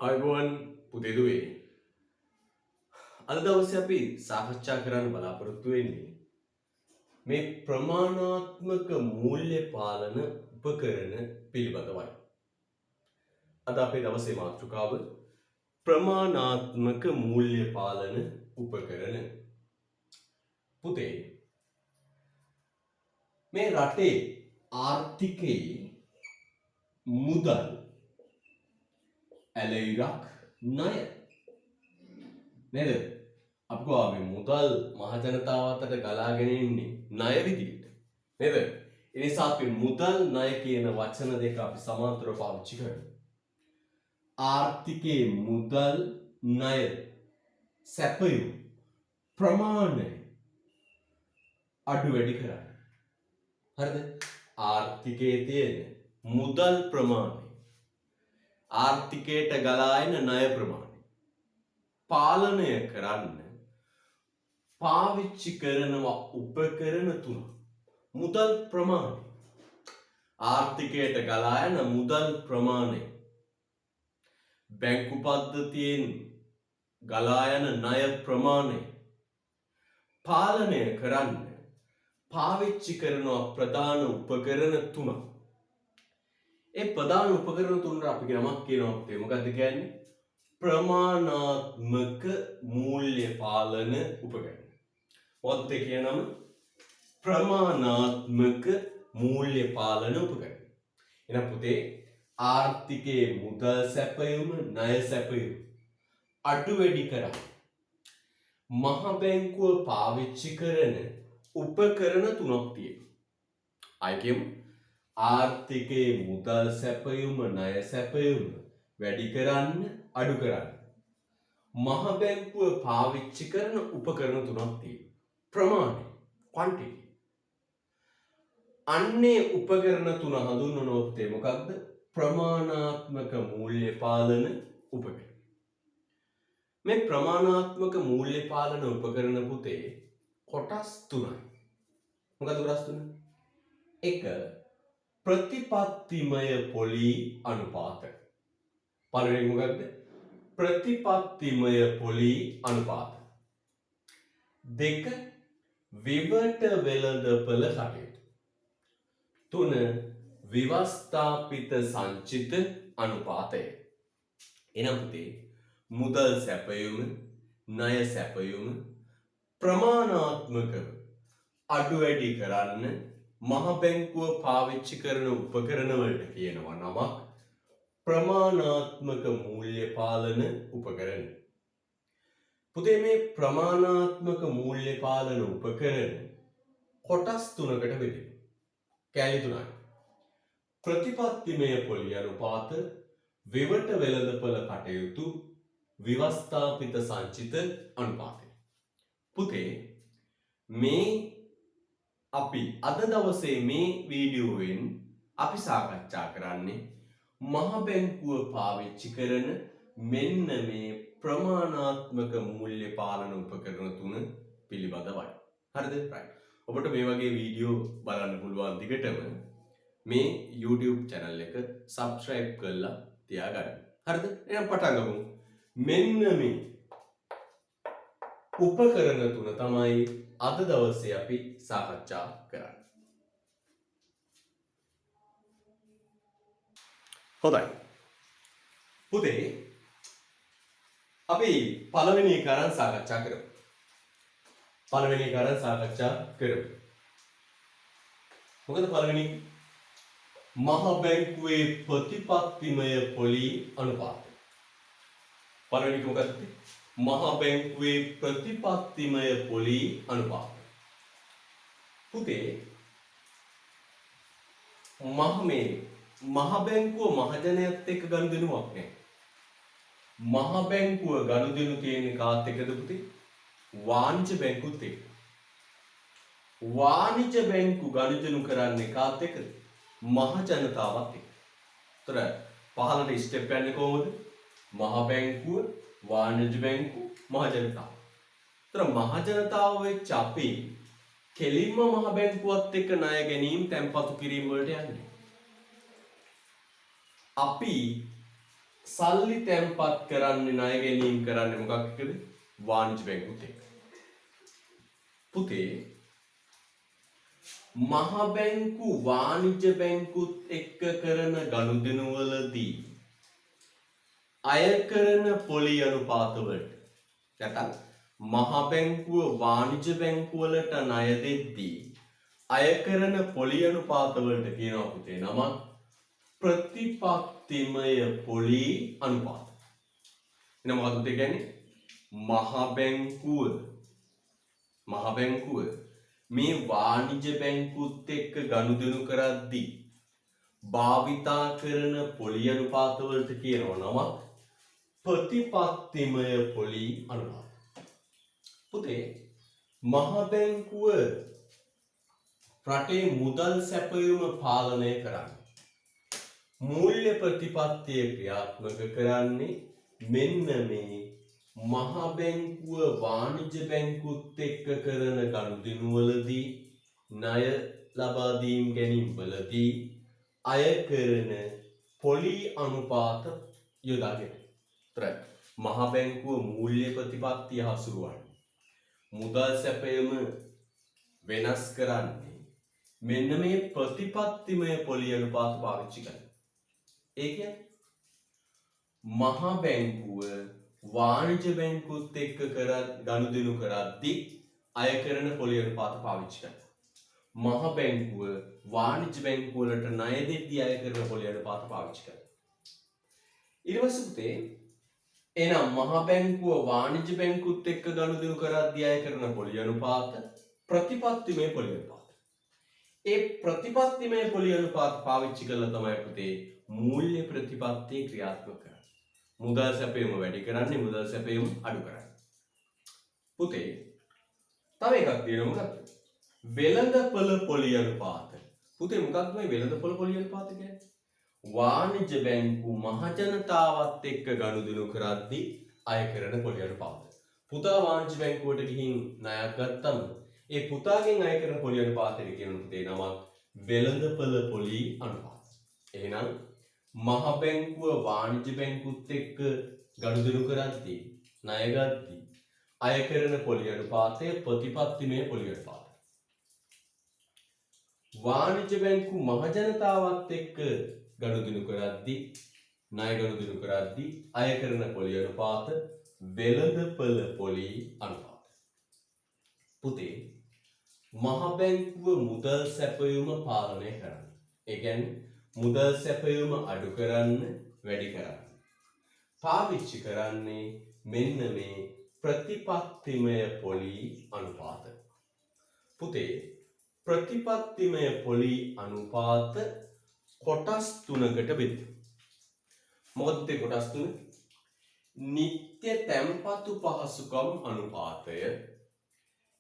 අයිබෝන් පුතේදුවේ අද දවසේ අපි සාකච්ඡා කරන්න බලාපොරොත්තු වෙන්නේ මේ ප්‍රමාණාත්මක මූල්‍ය පාලන උපකරණ පිළිබඳවයි. අද අපේ දවසේ මාතෘකාව ප්‍රමාණාත්මක මූල්‍ය පාලන උපකරණ. පුතේ මේ රටේ ආර්ථිකයේ මුදල් ඇලයිරක් ණය නේද? අපි ගාව මේ මුදල් මහ ජනතාව අතට ගලාගෙන ඉන්නේ ණය විදියට නේද? ඒ නිසා අපි මුදල් ණය කියන වචන දෙක අපි සමාන්තරව පාවිච්චි කරනවා. ආර්ථිකයේ මුදල් ණය සැපයුම් ප්‍රමාණය අඩු වැඩි කරන්න. හරිද? ආර්ථිකයේ තියෙන මුදල් ප්‍රමාණය ආර්ථිකයට ගලා එන ණය ප්‍රමාණය පාලනය කරන්න පාවිච්චි කරනවා උපකරණ තුනක්. මුදල් ප්‍රමාණය ආර්ථිකයට ගලා යන මුදල් ප්‍රමාණය බැංකු පද්ධතියෙන් ගලා යන ණය ප්‍රමාණය පාලනය කරන්න පාවිච්චි කරනවා ප්‍රධාන උපකරණ තුනක්. ඒ ප්‍රධාන උපකරණ තුනට අපි නමක් කියනවා පුතේ. මොකද්ද කියන්නේ? ප්‍රමාණාත්මක මූල්‍ය පාලන උපකරණ. මොකක්ද කියන නම? ප්‍රමාණාත්මක මූල්‍ය පාලන උපකරණ. එහෙනම් පුතේ ආර්ථිකයේ මුදල් සැපයුම ණය සැපයුම අඩු වැඩි කරා මහ බැංකුව පාවිච්චි කරන උපකරණ තුනක් තියෙනවා. අයිකෙම ආර්ථිකයේ මුදල් සැපයුම ණය සැපයුම වැඩි කරන්න අඩු කරන්න මහ බැංකුව පාවිච්චි කරන උපකරණ තුනක් තියෙනවා. ප්‍රමාණය quantity. අන්නේ උපකරණ තුන හඳුන්වනවා පුතේ මොකක්ද? ප්‍රමාණාත්මක මූල්‍ය පාලන උපකරණ. මේ ප්‍රමාණාත්මක මූල්‍ය පාලන උපකරණ පුතේ කොටස් තුනයි. මොකද කොටස් තුන? 1. ප්‍රතිපත්තිමය පොලී අනුපාත. පළවෙනි මොකක්ද? ප්‍රතිපත්තිමය පොලී අනුපාත. 2. විවට වෙළඳපළ කටයුතු. 3. විවස්ථාපිත සංචිත අනුපාතය. එනම් පුතේ මුදල් සැපයුම ණය සැපයුම ප්‍රමාණාත්මකව අඩු වැඩි කරන්න මහ බැංකුව පාවිච්චි කරන උපකරණ වලට කියනවා නමක් ප්‍රමාණාත්මක මූල්‍ය පාලන උපකරණ. පුතේ මේ ප්‍රමාණාත්මක මූල්‍ය පාලන උපකරණ කොටස් තුනකට බෙදෙනවා. කැලි තුනයි. ප්‍රතිපත්තිමය පොලී අනුපාත, විවට වෙළඳපළ කටයුතු, විවස්ථාපිත සංචිත අනුපාතය. පුතේ මේ අපි අද දවසේ මේ වීඩියෝවෙන් අපි සාකච්ඡා කරන්නේ මහ බැංකුව පාවිච්චි කරන මෙන්න මේ ප්‍රමාණාත්මක මූල්‍ය පාලන උපකරණ තුන පිළිබඳවයි. හරිද? right. ඔබට මේ වගේ වීඩියෝ බලන්න පුළුවන් දිගටම මේ YouTube channel එක subscribe කරලා තියාගන්න. හරිද? එහෙනම් පටන් ගමු. මෙන්න මේ උපකරණ තුන තමයි අද දවසේ අපි සාකච්ඡා කරන්නේ. හොඳයි. පුතේ අපි පළවෙනි එක අරන් සාකච්ඡා කරමු. මොකද පළවෙනි මහ බැංකුවේ ප්‍රතිපත්තිමය පොලී අනුපාතය. පළවෙනි එක මොකක්ද? මහ බැංකුවේ ප්‍රතිපත්තිමය පොලී අනුපාතය. පුතේ මහ බැංකුව මහජනයත් එක්ක ගනුදෙනුවක් නැහැ. මහ බැංකුව ගනුදෙනු තියෙන්නේ කාත් එක්කද පුතේ? වාණිජ බැංකුත් එක්ක. වාණිජ බැංකු ගනුදෙනු කරන්නේ කාත් එක්කද? මහ ජනතාවත් එක්ක. ඒතර පහළට ස්ටෙප් යන්නේ කොහොමද? මහ බැංකුව, වාණිජ බැංකු, මහ ජනතාව. ඒතර මහ ජනතාව වෙච්ච අපි කෙලින්ම මහ බැංකුවත් එක්ක ණය ගැනීම තැන්පතු කිරීම වලට යන්නේ. අපි සල්ලි තැන්පත් කරන්නේ ණය ගැනීම කරන්නේ මොකක් එක්කද? වාණිජ බැංකුත් එක්ක. පුතේ මහ බැංකු වාණිජ බැංකුත් එක්ක කරන ගනුදෙනු වලදී අය කරන පොලි අනුපාත වලට නැත්නම් මහ බැංකුව වාණිජ බැංකු වලට ණය දෙද්දී අය කරන පොලි අනුපාත වලට කියනවා පුතේ නම ප්‍රතිපත්තිමය පොලි අනුපාත. එන මොකක්ද ඒ කියන්නේ? මහ බැංකුව මේ වාණිජ බැංකුත් එක්ක ගනුදෙනු කරද්දී භාවිතා කරන පොලි අනුපාත වලට කියනවා නම ප්‍රතිපත්තිමය පොලි අනුපාත. පුතේ මහ බැංකුව රටේ මුදල් සැපයුම පාලනය කරන්නේ මූල්‍ය ප්‍රතිපත්තිය ක්‍රියාත්මක කරන්නේ මෙන්න මේ මහ බැංකුව වාණිජ බැංකුත් එක්ක කරන ගනුදෙනු වලදී ණය ලබා දීම් ගැනීම වලදී අය කරන පොලි අනුපාත යොදාගෙන. මහ බැංකුව මූල්‍ය ප්‍රතිපත්තිය හසුරුවන්නේ මුදල් සැපයීම වෙනස් කරන්නේ මෙන්න මේ ප්‍රතිපත්තිමය පොලි අනුපාත පාවිච්චි කරලා. ඒ කියන්නේ මහ බැංකුව වාණිජ බැංකුත් එක්ක ගනුදෙනු කරද්දී අය කරන පොලි අනුපාත පාවිච්චි කරනවා. මහ බැංකුව වාණිජ බැංකුව වලට ණය දෙද්දී අය කරන පොලි අනුපාත පාවිච්චි කරනවා. ඊට පස්සේ පුතේ එහෙනම් මහ බැංකුව වාණිජ බැංකුත් එක්ක ගනුදෙනු කරද්දී අය කරන පොලි අනුපාත ප්‍රතිපත්තිමය පොලි අනුපාත. ඒ ප්‍රතිපත්තිමය පොලි අනුපාත පාවිච්චි කරලා තමයි පුතේ මූල්‍ය ප්‍රතිපත්තිය ක්‍රියාත්මක කරන්නේ. මුදල් සැපයීම වැඩි කරන්නේ මුදල් සැපයීම අඩු කරන්නේ. පුතේ තව එකක් තියෙනවා මොකක්ද? වෙළඳපොළ පොලි අනුපාත. පුතේ මොකක්ද මේ වෙළඳපොළ පොලි අනුපාත කියන්නේ? වාණිජ බැංකු මහ ජනතාවත් එක්ක ගනුදෙනු කරද්දී අය කරන පොලි අනුපාත. පුතා වාණිජ බැංකුවට ගිහින් ණයක් ගත්තම ඒ පුතාගෙන් අය කරන පොලි අනුපාතය කියන පුතේ නමක් වෙළඳපොළ පොලි අනුපාත. එහෙනම් මහ බැංකුව වාණිජ බැංකුත් එක්ක ගනුදෙනු කරද්දී ණය ගද්දී අය කරන පොලි අනුපාතය ප්‍රතිපත්තිමය පොලි අනුපාත. වාණිජ බැංකු මහ ජනතාවත් එක්ක ගනුදෙනු කරද්දී ණය ගනුදෙනු කරද්දී අය කරන පොලි අනුපාත වෙළඳපොළ පොලි අනුපාත. පුතේ මහ බැංකුව මුදල් සැපයීම පාලනය කරන්න. ඒ කියන්නේ මුදල් සැපයීම අඩු කරන්න වැඩි කරන්න පාවිච්චි කරන්නේ මෙන්න මේ ප්‍රතිපත්තිමය පොලි අනුපාත. පුතේ ප්‍රතිපත්තිමය පොලි අනුපාත කොටස් තුනකට බෙදෙනවා. මොකද ඒ කොටස් තුන? නිත්‍ය තැන්පතු පහසුකම් අනුපාතය,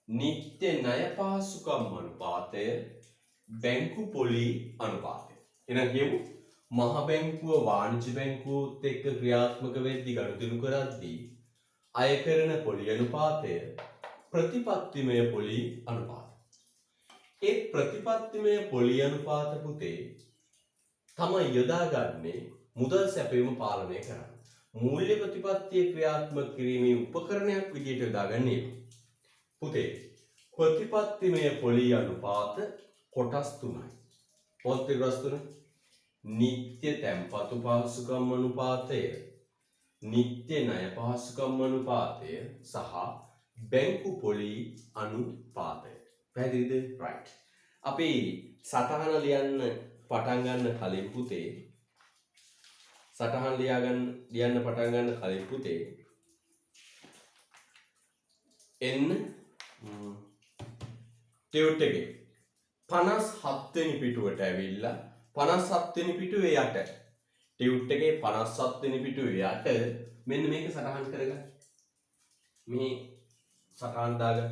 නිත්‍ය ණය පහසුකම් අනුපාතය, බැංකු පොලි අනුපාතය. එහෙනම් කියමු මහ බැංකුව වාණිජ බැංකුවත් එක්ක ක්‍රියාත්මක වෙද්දී ගනුදෙනු කරද්දී අය කරන පොලි අනුපාතය ප්‍රතිපත්තිමය පොලි අනුපාත. ඒ ප්‍රතිපත්තිමය පොලි අනුපාත පුතේ තමයි යොදාගන්නේ මුදල් සැපයීම පාලනය කරන්න. මූල්‍ය ප්‍රතිපත්තිය ක්‍රියාත්මක කිරීමේ උපකරණයක් විදිහට යොදාගන්නේ. පුතේ ප්‍රතිපත්තිමය පොලි අනුපාත කොටස් තුනයි. මොකක්ද කොටස් තුන? නිත්‍ය තැන්පතු පහසුකම් අනුපාතය, නිත්‍ය ණය පහසුකම් අනුපාතය සහ බැංකු පොලි අනුපාතය. පැහැදිලිද? right. අපි සටහන ලියන්න පටන් ගන්න කලින් පුතේ සටහන් ලියන්න පටන් ගන්න කලින් පුතේ එන්න ටියුට් එකේ 57 වෙනි පිටුවට ඇවිල්ලා 57 වෙනි පිටුවේ යට ටියුට් එකේ 57 වෙනි පිටුවේ යට මෙන්න මේක සටහන් කරගන්න. මේ සටහන් දාගන්න.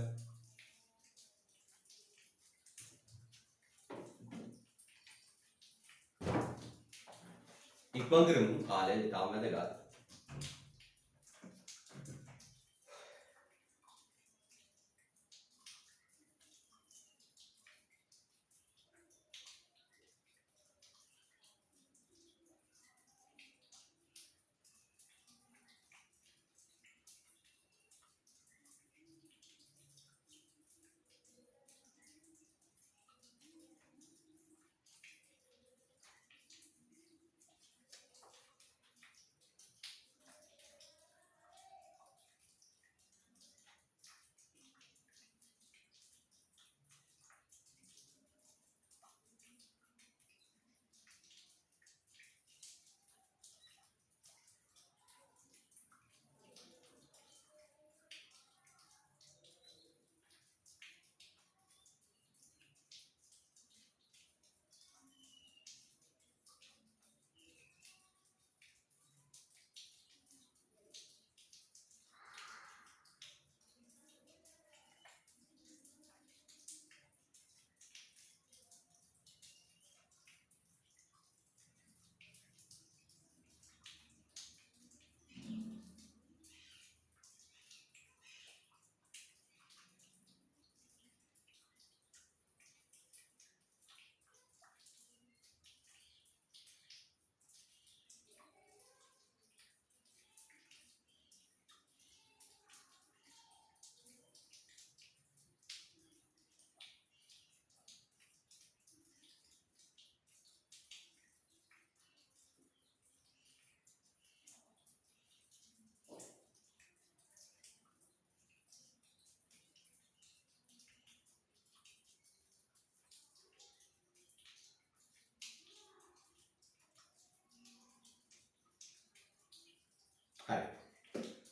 ඉක්මන් කරමු කාලය තාම වැදගත්.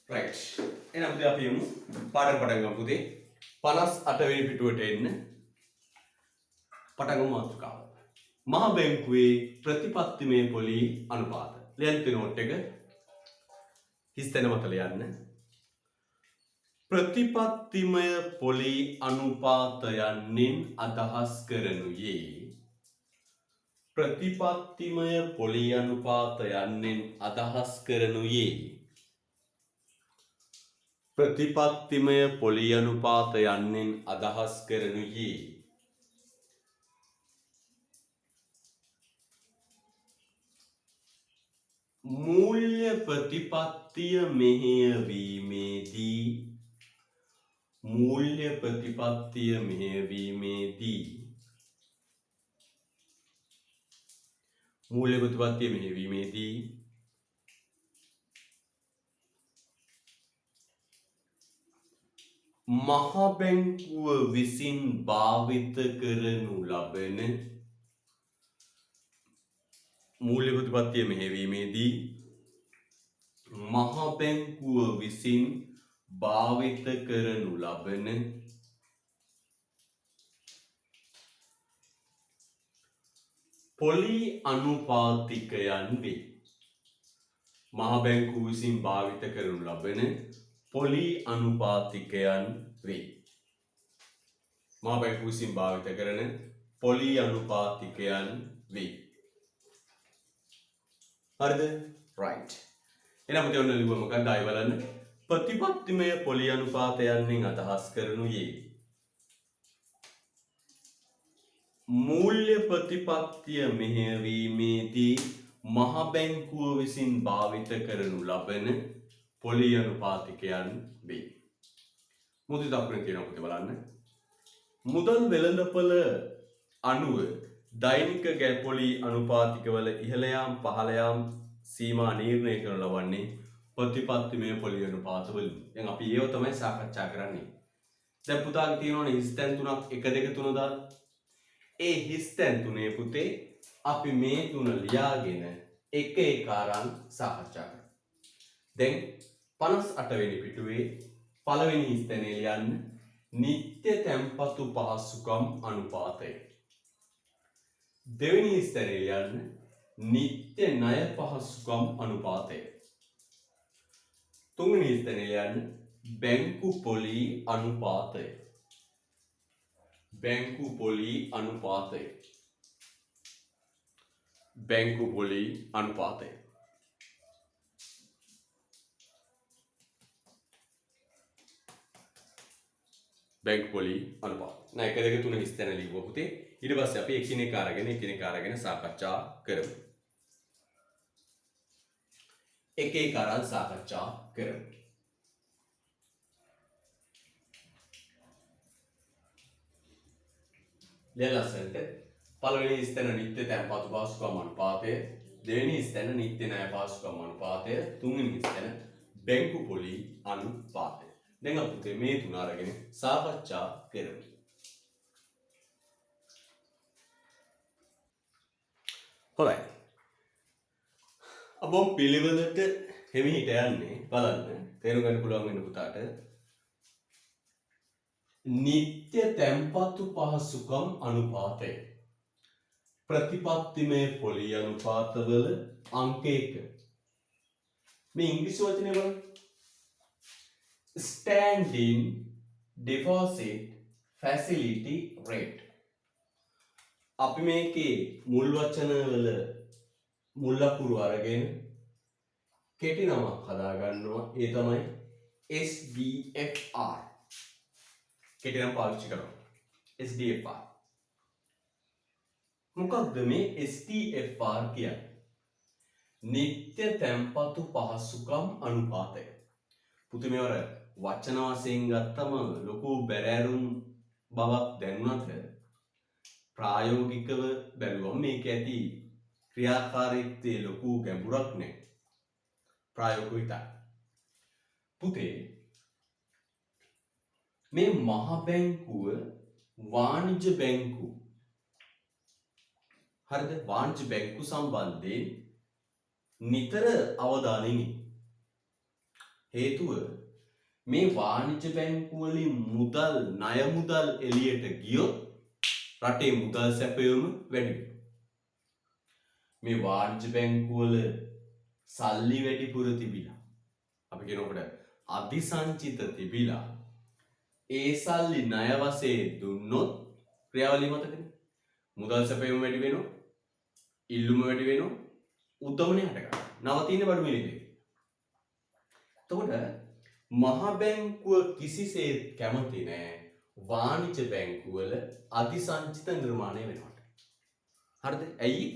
right. එහෙනම් පුතේ අපි යමු පාඩම පටන් ගමු පුතේ. 58 වෙනි පිටුවට එන්න. පටන් ගමු මාතෘකාව. මහ බැංකුවේ ප්‍රතිපත්තිමය පොලී අනුපාත. ලියන්න තියෙන නෝට් එක හිස්තැන මත ලියන්න. ප්‍රතිපත්තිමය පොලී අනුපාතයන්ෙන් අදහස් කරනුයේ ප්‍රතිපත්තිමය පොලී අනුපාතයන්ෙන් අදහස් කරනුයේ ප්‍රතිපත්තිමය පොලී අනුපාතයන්ෙන් අදහස් කරනුයේ මූල්‍ය ප්‍රතිපත්තිය මෙහෙයවීමේදී මූල්‍ය ප්‍රතිපත්තිය මෙහෙයවීමේදී මූල්‍ය ප්‍රතිපත්තිය මෙහෙයවීමේදී මහ බැංකුව විසින් භාවිත කරනු ලබන මූල්‍ය ප්‍රතිපත්තිය මෙහෙයවීමේදී මහ බැංකුව විසින් භාවිත කරනු ලබන පොලී අනුපාතිකයන් වේ. මහ බැංකුව විසින් භාවිත කරනු ලබන පොලී අනුපාතිකයන් වේ. මහ බැංකුව විසින් භාවිත කරන පොලී අනුපාතිකයන් වේ. හරිද? right. එහෙනම් පුතේ ඔන්න ලිව්ව මොකක්ද ආයෙ බලන්න. ප්‍රතිපත්තිමය පොලී අනුපාතයන්ෙන් අදහස් කරනුයේ මූල්‍ය ප්‍රතිපත්තිය මෙහෙයවීමේදී මහ බැංකුව විසින් භාවිත කරනු ලබන පොලී අනුපාතිකයන් වේ. මුදල් දක්වන තියෙනවා පුතේ බලන්න. මුදල් වෙළඳපොළ අනුව දෛනික පොලී අනුපාතිකවල ඉහළ යාම් පහළ යාම් සීමා නිර්ණය කරන ලබන්නේ ප්‍රතිපත්තිමය පොලී අනුපාතවලින්. දැන් අපි ඒව තමයි සාකච්ඡා කරන්නේ. දැන් පුතාගේ තියෙනවනේ හිස්තැන් තුනක් 1 2 3 දාලා. ඒ හිස්තැන් තුනේ පුතේ අපි මේ තුන ලියාගෙන එක එක අරන් සාකච්ඡා කරමු. දැන් 58 වෙනි පිටුවේ පළවෙනි හිස්තැනේ ලියන්න නිත්‍ය තැන්පතු පහසුකම් අනුපාතය. දෙවෙනි හිස්තැනේ ලියන්න නිත්‍ය ණය පහසුකම් අනුපාතය. තුන්වෙනි හිස්තැනේ ලියන්න බැංකු පොලී අනුපාතය. බැංකු පොලී අනුපාතය. බැංකු පොලී අනුපාතය. බැංකු පොලී අනුපාතය. නෑ 1 2 3 හිස්තැන ලිව්වා පුතේ. ඊට පස්සේ අපි එකිනෙක අරගෙන සාකච්ඡා කරමු. එක එක අරන් සාකච්ඡා කරමු. ලෙලසන්ට පළවෙනි හිස්තැන නිත්‍ය තැන්පතු පහසුකම් අනුපාතය, දෙවෙනි හිස්තැන නිත්‍ය ණය පහසුකම් අනුපාතය, තුන්වෙනි හිස්තැන බැංකු පොලී අනුපාතය. දැන් අපි මේ තුන අරගෙන සාකච්ඡා කරමු. හොඳයි. අපෝ පිළිවෙලට හිමිහිට යන්නේ බලන්න තේරුම් ගන්න පුළුවන් වෙන පුතාට නිත්‍ය තැන්පතු පහසුකම් අනුපාතය ප්‍රතිපත්තිමය පොලී අනුපාතවල අංක 1 මේ ඉංග්‍රීසි වචනේ බලන්න standing deposit facility rate අපි මේකේ මුල් වචන වල මුල් අකුරු අරගෙන කෙටි නමක් හදා ගන්නවා. ඒ තමයි SDFR. කෙටි නම පාවිච්චි කරනවා. SDFR. මොකක්ද මේ SDFR කියන්නේ? නිත්‍ය තැන්පතු පහසුකම් අනුපාතය. පුතේ මේවර වචන වශයෙන් ගත්තම ලොකු බැරෑරුම් බවක් දැනුණාට ප්‍රායෝගිකව බැලුවම මේක ඇති ක්‍රියාකාරීත්වයේ ලොකු ගැඹුරක් නැහැ. ප්‍රායෝගිකව පුතේ මේ මහ බැංකුව වාණිජ්‍ය බැංකුව හරිද? වාණිජ්‍ය බැංකුව සම්බන්ධයෙන් නිතර අවධානයෙන් හේතුව මේ වාණිජ්‍ය බැංකු වලින් මුදල් ණය මුදල් එළියට ගියොත් රටේ මුදල් සැපයුම වැඩි වෙනවා. මේ වාණිජ්‍ය බැංකු වල සල්ලි වැඩිපුර තිබිලා අපි කියනකොට අධිසංචිත තිබිලා ඒ සල්ලි ණය වශයෙන් දුන්නොත් ක්‍රියාවලිය මතකනේ. මුදල් සැපයුම වැඩි වෙනවා. ඉල්ලුම වැඩි වෙනවා. උද්දමනය හට ගන්නවා. නවතින බඩු මිලදී. එතකොට මහ බැංකුව කිසිසේත් කැමති නෑ වාණිජ්‍ය බැංකු වල අධිසංචිත නිර්මාණය වෙනවට. හරිද? ඇයි?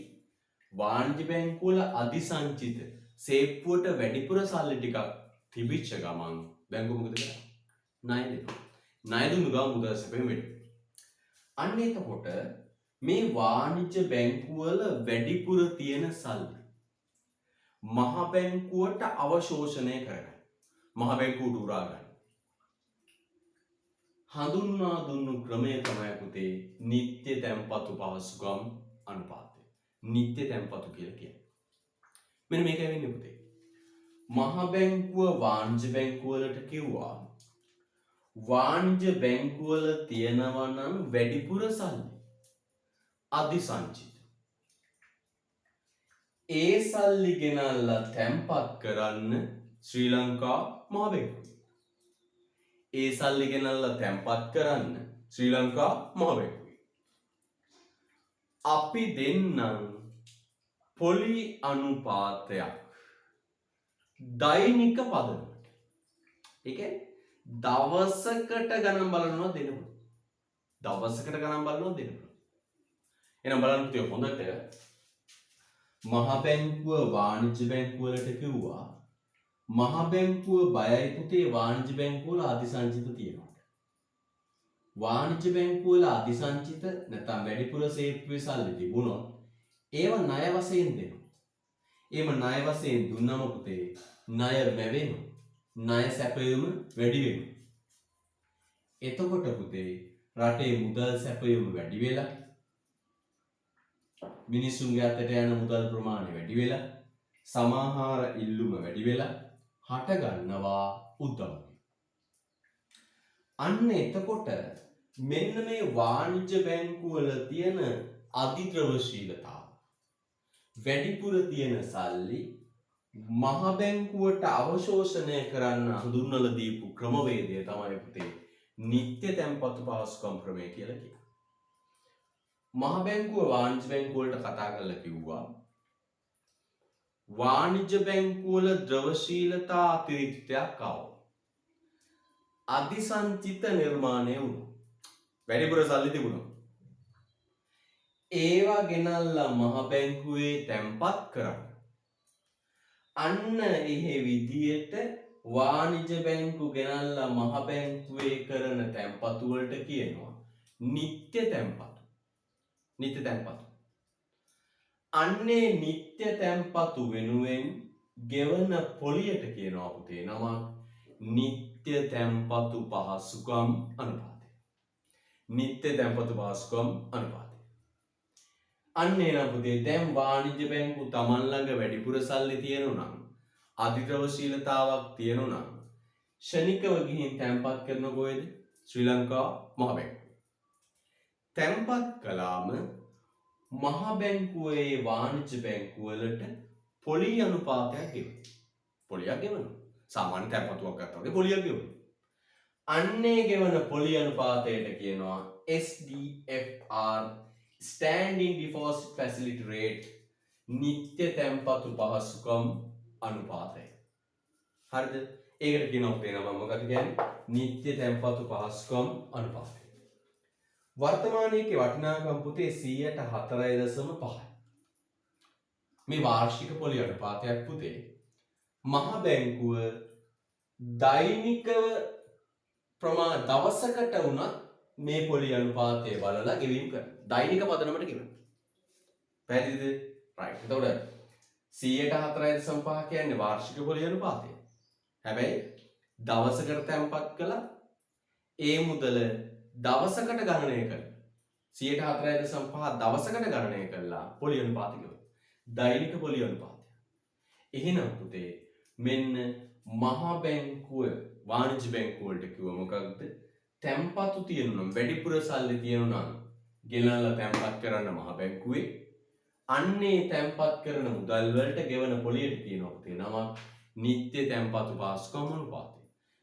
වාණිජ්‍ය බැංකු වල අධිසංචිත සේප්පුවට වැඩිපුර සල්ලි ටිකක් තිබිච්ච ගමන් බැංකුව මොකද කරන්නේ? ණය දෙනවා. ණය දුන්නු ගමන් මුදල් සැපයුම වැඩි. අන්න එතකොට මේ වාණිජ්‍ය බැංකු වල වැඩිපුර තියෙන සල්ලි මහ බැංකුවට අවශෝෂණය කරගන්න. මහ බැංකුවට උරා ගන්න. හඳුන්වා දුන්නු ක්‍රමය තමයි පුතේ නිත්‍ය තැන්පතු පහසුකම් අනුපාතය. නිත්‍ය තැන්පතු කියලා කියන්නේ. මෙන්න මේකයි වෙන්නේ පුතේ. මහ බැංකුව වාණිජ්‍ය බැංකු වලට කිව්වා වාණිජ්‍ය බැංකු වල තියෙනවා නම් වැඩිපුර සල්ලි අධිසංචිත. ඒ සල්ලි ගෙනල්ලා තැන්පත් කරන්න ශ්‍රී ලංකා මහ බැංකුව. ඒ සල්ලි ගෙනල්ලා තැන්පත් කරන්න ශ්‍රී ලංකා මහ බැංකුව. අපි දෙන්නම් පොලි අනුපාතයක් දෛනික පදනමට. ඒ කියන්නේ දවසකට ගණන් බලනවා දෙනවා. දවසකට ගණන් බලනවා දෙනවා. එහෙනම් බලන්න පුතේ හොඳට මහ බැංකුව වාණිජ්‍ය බැංකුව වලට කිව්වා මහ බැංකුව බයයි පුතේ වාණිජ්‍ය බැංකුව වල අධිසංචිත තියෙනවා. වාණිජ්‍ය බැංකුව වල අධිසංචිත නැත්නම් වැඩිපුර සේප්පුවේ සල්ලි තිබුණොත් ඒව ණය වශයෙන් දෙනවා. ඒව ණය වශයෙන් දුන්නම පුතේ ණය වැවෙනවා. ණය සැපයුම වැඩි වෙනවා. එතකොට පුතේ රටේ මුදල් සැපයුම වැඩි වෙලා මිනිසුන්ගේ අතට යන මුදල් ප්‍රමාණය වැඩි වෙලා සමාහාර ඉල්ලුම වැඩි වෙලා හට ගන්නවා උද්දමනය. අන්න එතකොට මෙන්න මේ වාණිජ්‍ය බැංකු වල තියෙන අධිද්‍රවශීලතාව වැඩිපුර තියෙන සල්ලි මහ බැංකුවට අවශෝෂණය කරන්න හඳුන්වලා දීපු ක්‍රමවේදය තමයි පුතේ නිත්‍ය තැන්පතු පහසුකම් ක්‍රමය කියලා කියන්නේ. මහ බැංකුව වාණිජ්‍ය බැංකුව වලට කතා කරලා කිව්වා වාණිජ්‍ය බැංකුව වල ද්‍රවශීලතා අතිරික්තයක් ආවා. අධිසංචිත නිර්මාණය වුණා. වැඩිපුර සල්ලි තිබුණා. ඒවා ගෙනල්ලා මහ බැංකුවේ තැන්පත් කරන්න. අන්න එහෙ විදියට වාණිජ්‍ය බැංකු ගෙනල්ලා මහ බැංකුවේ කරන තැන්පතු වලට කියනවා නිත්‍ය තැන්පතු. නිත්‍ය තැන්පතු. අන්නේ නිත්‍ය තැන්පතු වෙනුවෙන් ගෙවන පොලියට කියනවා පුතේ නම නිත්‍ය තැන්පතු පහසුකම් අනුපාතය. නිත්‍ය තැන්පතු පහසුකම් අනුපාතය. අන්නේ නම් පුතේ දැන් වාණිජ්‍ය බැංකු තමන් ළඟ වැඩිපුර සල්ලි තියෙනවා නම් අධිද්‍රවශීලතාවක් තියෙනවා නම් ෂණිකව ගිහින් තැන්පත් කරන කොහෙද? ශ්‍රී ලංකා මහ බැංකුව. තැන්පත් කළාම මහ බැංකුවේ වාණිජ්‍ය බැංකුව වලට පොලි අනුපාතයක් ගෙවනවා. පොලියක් ගෙවනවා. සාමාන්‍ය තැන්පතුවක් ගත්තා වගේ පොලියක් ගෙවනවා. අන්නේ ගෙවන පොලි අනුපාතයට කියනවා SDFR Standing Deposit Facility Rate නිත්‍ය තැන්පතු පහසුකම් අනුපාතය. හරිද? ඒකට කියනවා අපේ නම මොකක්ද කියන්නේ? නිත්‍ය තැන්පතු පහසුකම් අනුපාතය. වර්තමානයේ වටිනාකම් පුතේ 4.5%. මේ වාර්ෂික පොලි අනුපාතයක් පුතේ මහ බැංකුව දෛනිකව දවසකට වුණත් මේ පොලි අනුපාතය බලලා ගෙවීම කරනවා. දෛනික පදනමට ගෙවනවා. පැහැදිලිද? රයිට්. එතකොට 4.5 කියන්නේ වාර්ෂික පොලි අනුපාතය. හැබැයි දවසකට තැන්පත් කළා ඒ මුදල දවසකට ගණනය කරලා 4.5 දවසකට ගණනය කළා පොලි අනුපාතය ගෙවනවා. දෛනික පොලි අනුපාතය. එහෙනම් පුතේ මෙන්න මහා බැංකුව වාණිජ්‍ය බැංකුව වලට කිව්ව මොකක්ද? තැන්පතු තියෙනවා වැඩිපුර සල්ලි තියෙනවා නම් ගෙනල්ලා තැන්පත් කරන්න මහා බැංකුවේ අන්නේ තැන්පත් කරන මුදල් වලට ගෙවන පොලියට කියනවා තියෙනවා නිත්‍ය තැන්පතු පාස්කම් අනුපාතය.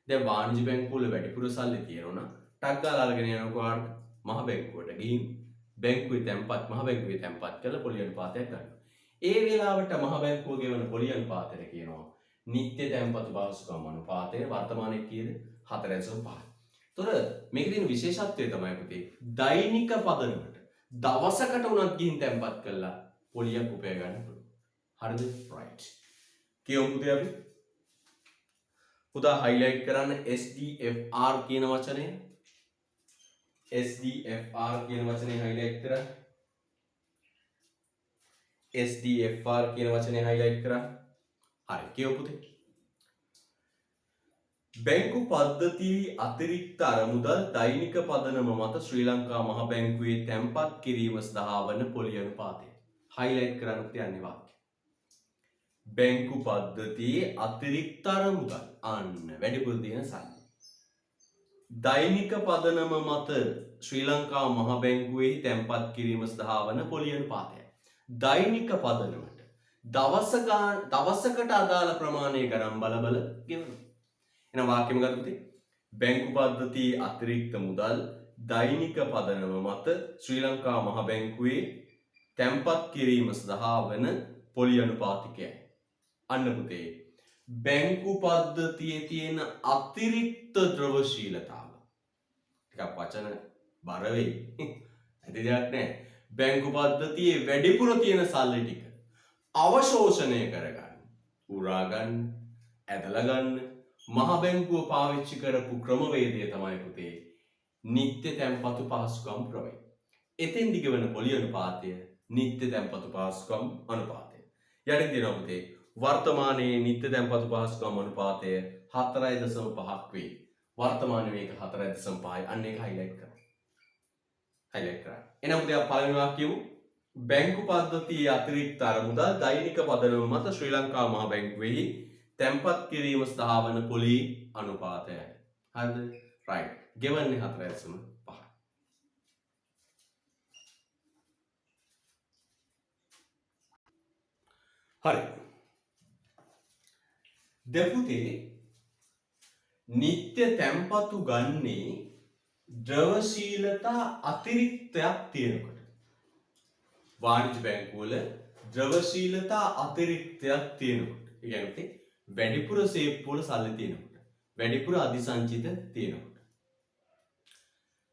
දැන් වාණිජ්‍ය බැංකුව වල වැඩිපුර සල්ලි තියෙනවා නම් ටක් ගාලා අරගෙන යනකොට මහා බැංකුවට ගිහින් බැංකුවේ තැන්පත් මහා බැංකුවේ තැන්පත් කරලා පොලි අනුපාතයක් ගන්නවා. ඒ වෙලාවට මහා බැංකුව ගෙවන පොලි අනුපාතයට කියනවා නිත්‍ය තැන්පතු පාස්කම් අනුපාතය. වර්තමානයේ කීයද? 4.5. තොර මේකේ තියෙන විශේෂත්වය තමයි පුතේ දෛනික පදනමට දවසකට උනත් ගිහින් තැන්පත් කළා පොලියක් උපය ගන්න පුළුවන්. හරිද? රයිට්. කියමු පුතේ අපි. පුතා හයිලයිට් කරන්න SDFR කියන වචනය. SDFR කියන වචනේ හයිලයිට් කරන්න. SDFR කියන වචනේ හයිලයිට් කරන්න. හරි කියමු පුතේ. බැංකු පද්ධතියේ අතිරික්ත අරමුදල් දෛනික පදනම මත ශ්‍රී ලංකා මහ බැංකුවේ තැන්පත් කිරීම සඳහා වන පොලි අනුපාතය. හයිලයිට් කරන්න තියන්නේ වාක්‍ය. බැංකු පද්ධතියේ අතිරික්ත අරමුදල් අන්න වැඩිපුර තියෙන සල්ලි. දෛනික පදනම මත ශ්‍රී ලංකා මහ බැංකුවේ තැන්පත් කිරීම සඳහා වන පොලි අනුපාතය. දෛනික පදනමට දවසකට අදාළ ප්‍රමාණය ගණන් බල ගෙවනවා. එන වාක්‍ය මොකක්ද පුතේ? බැංකු පද්ධතියේ අතිරික්ත මුදල් දෛනික පදනම මත ශ්‍රී ලංකා මහ බැංකුවේ තැන්පත් කිරීම සඳහා වන පොලි අනුපාතිකයයි. අන්න පුතේ බැංකු පද්ධතියේ තියෙන අතිරික්ත ද්‍රවශීලතාව. ටිකක් වචන බර වෙයි. ඇති දෙයක් නැහැ. බැංකු පද්ධතියේ වැඩිපුර තියෙන සල්ලි ටික අවශෝෂණය කරගන්න, උරා ගන්න, ඇදලා ගන්න මහ බැංකුව පාවිච්චි කරපු ක්‍රමවේදය තමයි පුතේ නිත්‍ය තැන්පතු පහසුකම් ප්‍රවේය. එතෙන්දි ගෙවන පොලි අනුපාතය නිත්‍ය තැන්පතු පහසුකම් අනුපාතය. යටින් තියෙනවා පුතේ වර්තමානයේ නිත්‍ය තැන්පතු පහසුකම් අනුපාතය 4.5ක් වේ. වර්තමානයේ මේක 4.5යි. අන්න ඒක හයිලයිට් කරන්න. හයිලයිට් කරන්න. එහෙනම් පුතේ අපි පළවෙනි වාක්‍යය බැංකු පද්ධතියේ අතිරික්ත අරමුදල් දෛනික පදනම මත ශ්‍රී ලංකා මහ බැංකුවේ තැන්පත් කිරීම සඳහා වන පොලි අනුපාතයයි. හරිද? රයිට්. ගෙවන්නේ 4.5. හරි. දෙපුතේ නිත්‍ය තැන්පතු ගන්නේ ද්‍රවශීලතා අතිරික්තයක් තියෙනකොට. වාණිජ්‍ය බැංකුවල ද්‍රවශීලතා අතිරික්තයක් තියෙනකොට. ඒ කියන්නේ වැඩිපුර සේප්පු වල සල්ලි තියෙනකොට. වැඩිපුර අධිසංචිත තියෙනකොට.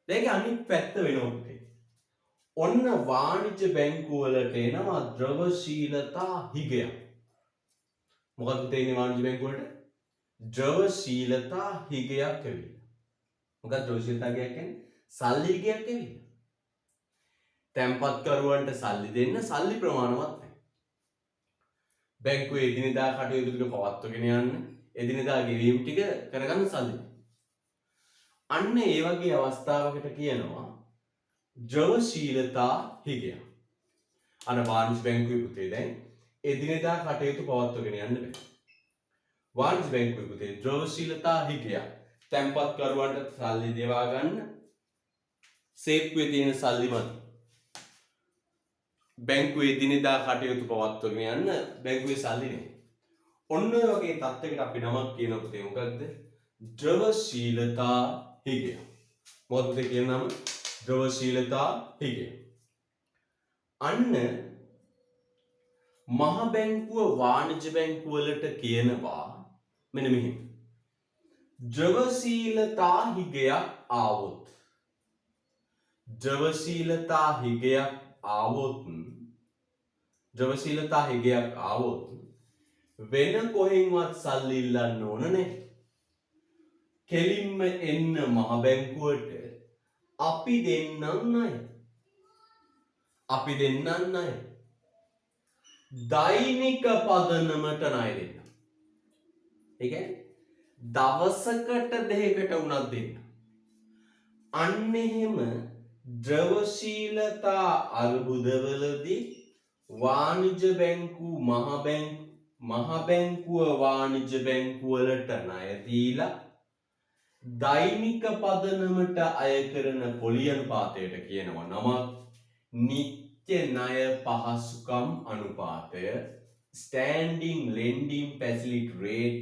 දැන් අනිත් පැත්ත වෙනකොට ඔන්න වාණිජ්‍ය බැංකුවලට එනවා ද්‍රවශීලතා හිගයක්. මොකක්ද තියෙන්නේ වාණිජ්‍ය බැංකුවලට? ද්‍රවශීලතා හිගයක් ඇවිල්ලා. මොකක්ද ද්‍රවශීලතා හිගයක් කියන්නේ? සල්ලි හිගයක් ඇවිල්ලා. තැන්පත්කරුවන්ට සල්ලි දෙන්න සල්ලි ප්‍රමාණවත් නැහැ. බැංකුවේ එදිනෙදා කටයුතු ටික පවත්වාගෙන යන්න, එදිනෙදා ගෙවීම් ටික කරගන්න සල්ලි. අන්න ඒ වගේ අවස්ථාවකට කියනවා ද්‍රවශීලතා හිගය. අන වාණිජ්‍ය බැංකුවේ පුතේ දැන් එදිනෙදා කටයුතු පවත්වාගෙන යන්න බෑ. වාණිජ්‍ය බැංකුවේ පුතේ ද්‍රවශීලතා හිගය තැන්පත්කරුවන්ට සල්ලි දෙවා ගන්න සේප්පුවේ තියෙන සල්ලි මත බැංකුවේ එදිනෙදා කටයුතු පවත්වාගෙන යන්න බැංකුවේ සල්ලි නැහැ. ඔන්න ඔය වගේ තත්ත්වයකට අපි නමක් කියන පුතේ මොකක්ද? ද්‍රවශීලතා හිගය. මොකද පුතේ කියන නම? ද්‍රවශීලතා හිගය. අන්න මහ බැංකුව වාණිජ්‍ය බැංකුව වලට කියනවා මෙන්න මෙහෙම. ද්‍රවශීලතා හිගයක් ආවොත් ද්‍රවශීලතා හිගයක් ආවොත් වෙන කොහෙන්වත් සල්ලි ඉල්ලන්න ඕන නැහැ. කෙලින්ම එන්න මහ බැංකුවට අපි දෙන්නම් ණය. දෛනික පදනමට ණය දෙන්න. ඒ කියන්නේ දවසකට දෙකකට උනත් දෙන්න. අන්න එහෙම ද්‍රවශීලතා අර්බුදවලදී වාණිජ්‍ය බැංකු මහ බැංකු මහ බැංකුව වාණිජ්‍ය බැංකුව වලට ණය දීලා දෛනික පදනමට අය කරන පොලි අනුපාතයට කියනවා නමක් නිත්‍ය ණය පහසුකම් අනුපාතය standing lending facility rate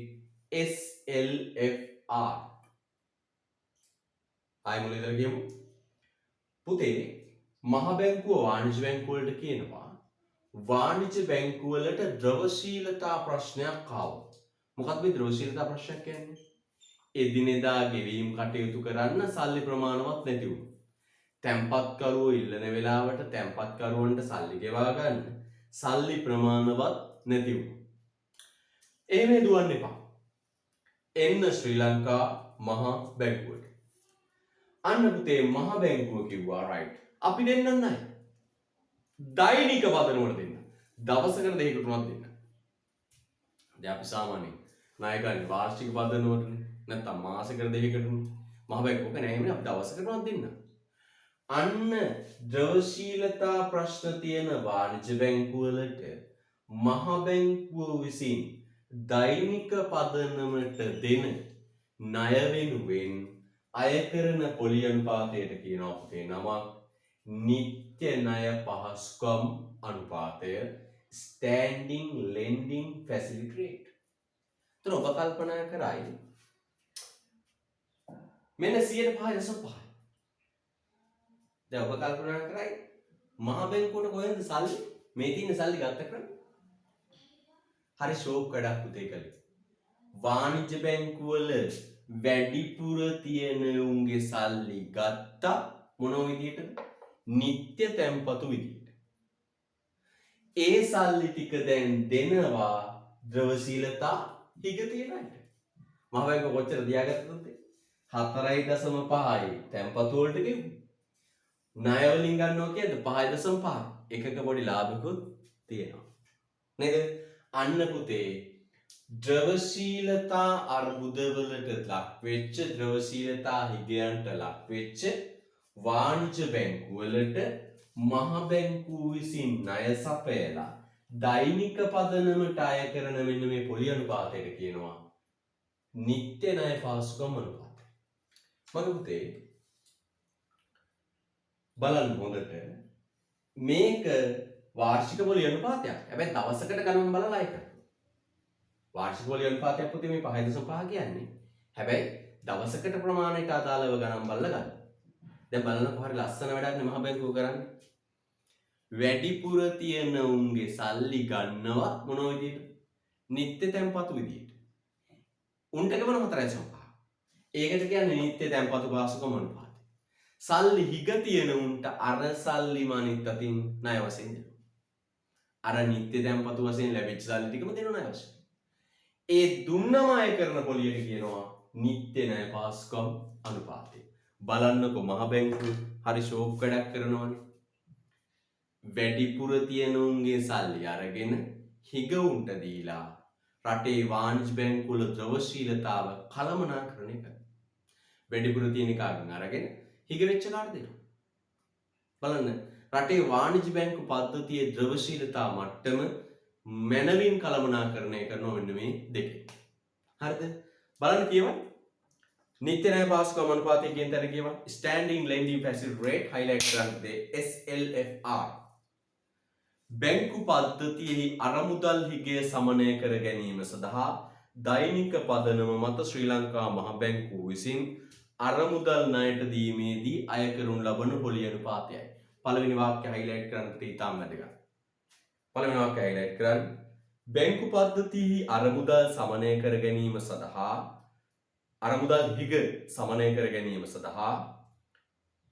SLFR. ආයි මුල ඉඳලා කියමු. පුතේ මහ බැංකුව වාණිජ්‍ය බැංකුව වලට කියනවා වාණිජ්‍ය බැංකුව වලට ද්‍රවශීලතා ප්‍රශ්නයක් ආවොත්. මොකක්ද මේ ද්‍රවශීලතා ප්‍රශ්නයක් කියන්නේ? එදිනෙදා ගෙවීම් කටයුතු කරන්න සල්ලි ප්‍රමාණවත් නැති වුණොත්. තැන්පත්කරුවෝ ඉල්ලන වෙලාවට තැන්පත්කරුවන්ට සල්ලි ගෙවා ගන්න සල්ලි ප්‍රමාණවත් නැති වුණොත්. එහෙම දුවන්න එපා. එන්න ශ්‍රී ලංකා මහා බැංකුවට. අන්න පුතේ මහ බැංකුව කිව්වා රයිට්. අපි දෙන්නම් නෑ. දෛනික පදනමට දෙන්න. දවසකට දෙකකට තුනක් දෙන්න. දැන් අපි සාමාන්‍යයෙන් ණය ගන්න වාර්ෂික පදනමටනේ. නැත්නම් මාසෙකට දෙකකට මහ බැංකුවක නෑ එන්නේ අපි දවසකට තුනක් දෙන්න. අන්න ද්‍රවශීලතා ප්‍රශ්න තියෙන වාණිජ්‍ය බැංකුව වලට මහ බැංකුව විසින් දෛනික පදනමට දෙන ණය වෙනුවෙන් අය කරන පොලි අනුපාතයට කියනවා පුතේ නමක් නිත්‍ය ණය පහසුකම් අනුපාතය standing lending facility rate. එතන ඔබ කල්පනා කරයි මෙන්න 5.5. දැන් ඔබ කල්පනා කරයි මහ බැංකුවට කොහෙන්ද සල්ලි මේ තියෙන සල්ලි ගත්ත කරන්නේ? හරි ෂෝක් වැඩක් පුතේ කලේ. වාණිජ්‍ය බැංකුවල වැඩිපුර තියෙන උන්ගේ සල්ලි ගත්තා මොන විදියටද? නිත්‍ය තැන්පතු විදියට. ඒ සල්ලි ටික දැන් දෙනවා ද්‍රවශීලතා හිග තියෙන අයට. මහ බැංකුව කොච්චර දියාගත්තද? 4.5යි තැන්පතු වලට ගෙවුවා. ණය වලින් ගන්නවා කියද්දි 5.5 එකක පොඩි ලාභකුත් තියෙනවා. නේද? අන්න පුතේ ද්‍රවශීලතා අර්බුදවලට ලක් වෙච්ච ද්‍රවශීලතා හිගයන්ට ලක් වෙච්ච වාණිජ්‍ය බැංකුවලට මහ බැංකුව විසින් ණය සපයලා දෛනික පදනමට අය කරන මෙන්න මේ පොලි අනුපාතයට කියනවා නිත්‍ය ණය පහසුකම් අනුපාතය. මගේ පුතේ බලන්න හොඳට මේක වාර්ෂික පොලි අනුපාතයක්. හැබැයි දවසකට ගණන් බලලා අය කරනවා. වාර්ෂික පොලි අනුපාතයක් පුතේ මේ 5.5 කියන්නේ. හැබැයි දවසකට ප්‍රමාණයට අදාළව ගණන් බලලා ගන්න. දැන් බලන්නකො හරි ලස්සන වැඩක් නේ මහ බැංකුව කරන්නේ. වැඩිපුර තියෙන උන්ගේ සල්ලි ගන්නවා මොන විදියට? නිත්‍ය තැන්පතු විදියට. උන්ට ගමන 4.5. ඒකට කියන්නේ නිත්‍ය තැන්පතු පහසුකම් අනුපාතය. සල්ලි හිග තියෙන උන්ට අර සල්ලි මනිත් අතින් ණය වශයෙන් දෙනවා. අර නිත්‍ය තැන්පතු වශයෙන් ලැබිච්ච සල්ලි ටිකම දෙනවා ණය වශයෙන්. ඒ දුන්නම අය කරන පොලියට කියනවා නිත්‍ය ණය පහසුකම් අනුපාතය. බලන්නකො මහ බැංකුව හරි ෂෝක් වැඩක් කරනවානේ. වැඩිපුර තියෙන උන්ගේ සල්ලි අරගෙන හිග උන්ට දීලා රටේ වාණිජ්‍ය බැංකුවල ද්‍රවශීලතාව කළමනාකරණය කරනවා. වැඩිපුර තියෙන කාගෙන් අරගෙන හිග වෙච්ච කාට දෙනවා. බලන්න රටේ වාණිජ්‍ය බැංකු පද්ධතියේ ද්‍රවශීලතා මට්ටම මැනවින් කළමනාකරණය කරනවා මෙන්න මේ දෙකේ. හරිද? බලන්න කියවන්න. නිත්‍ය ණය පහසුකම් අනුපාතය කියන තැන කියවන්න. standing lending facility rate highlight කරන්නේ SLFR. බැංකු පද්ධතියෙහි අරමුදල් හිගය සමනය කර ගැනීම සඳහා දෛනික පදනම මත ශ්‍රී ලංකා මහ බැංකුව විසින් අරමුදල් ණයට දීමේදී අය කරනු ලබන පොලි අනුපාතයයි. පළවෙනි වාක්‍යය highlight කරන්න ඉතාම වැදගත්. පළවෙනි වාක්‍යය highlight කරන්න. බැංකු පද්ධතියෙහි අරමුදල් සමනය කර ගැනීම සඳහා අරමුදල් හිග සමනය කර ගැනීම සඳහා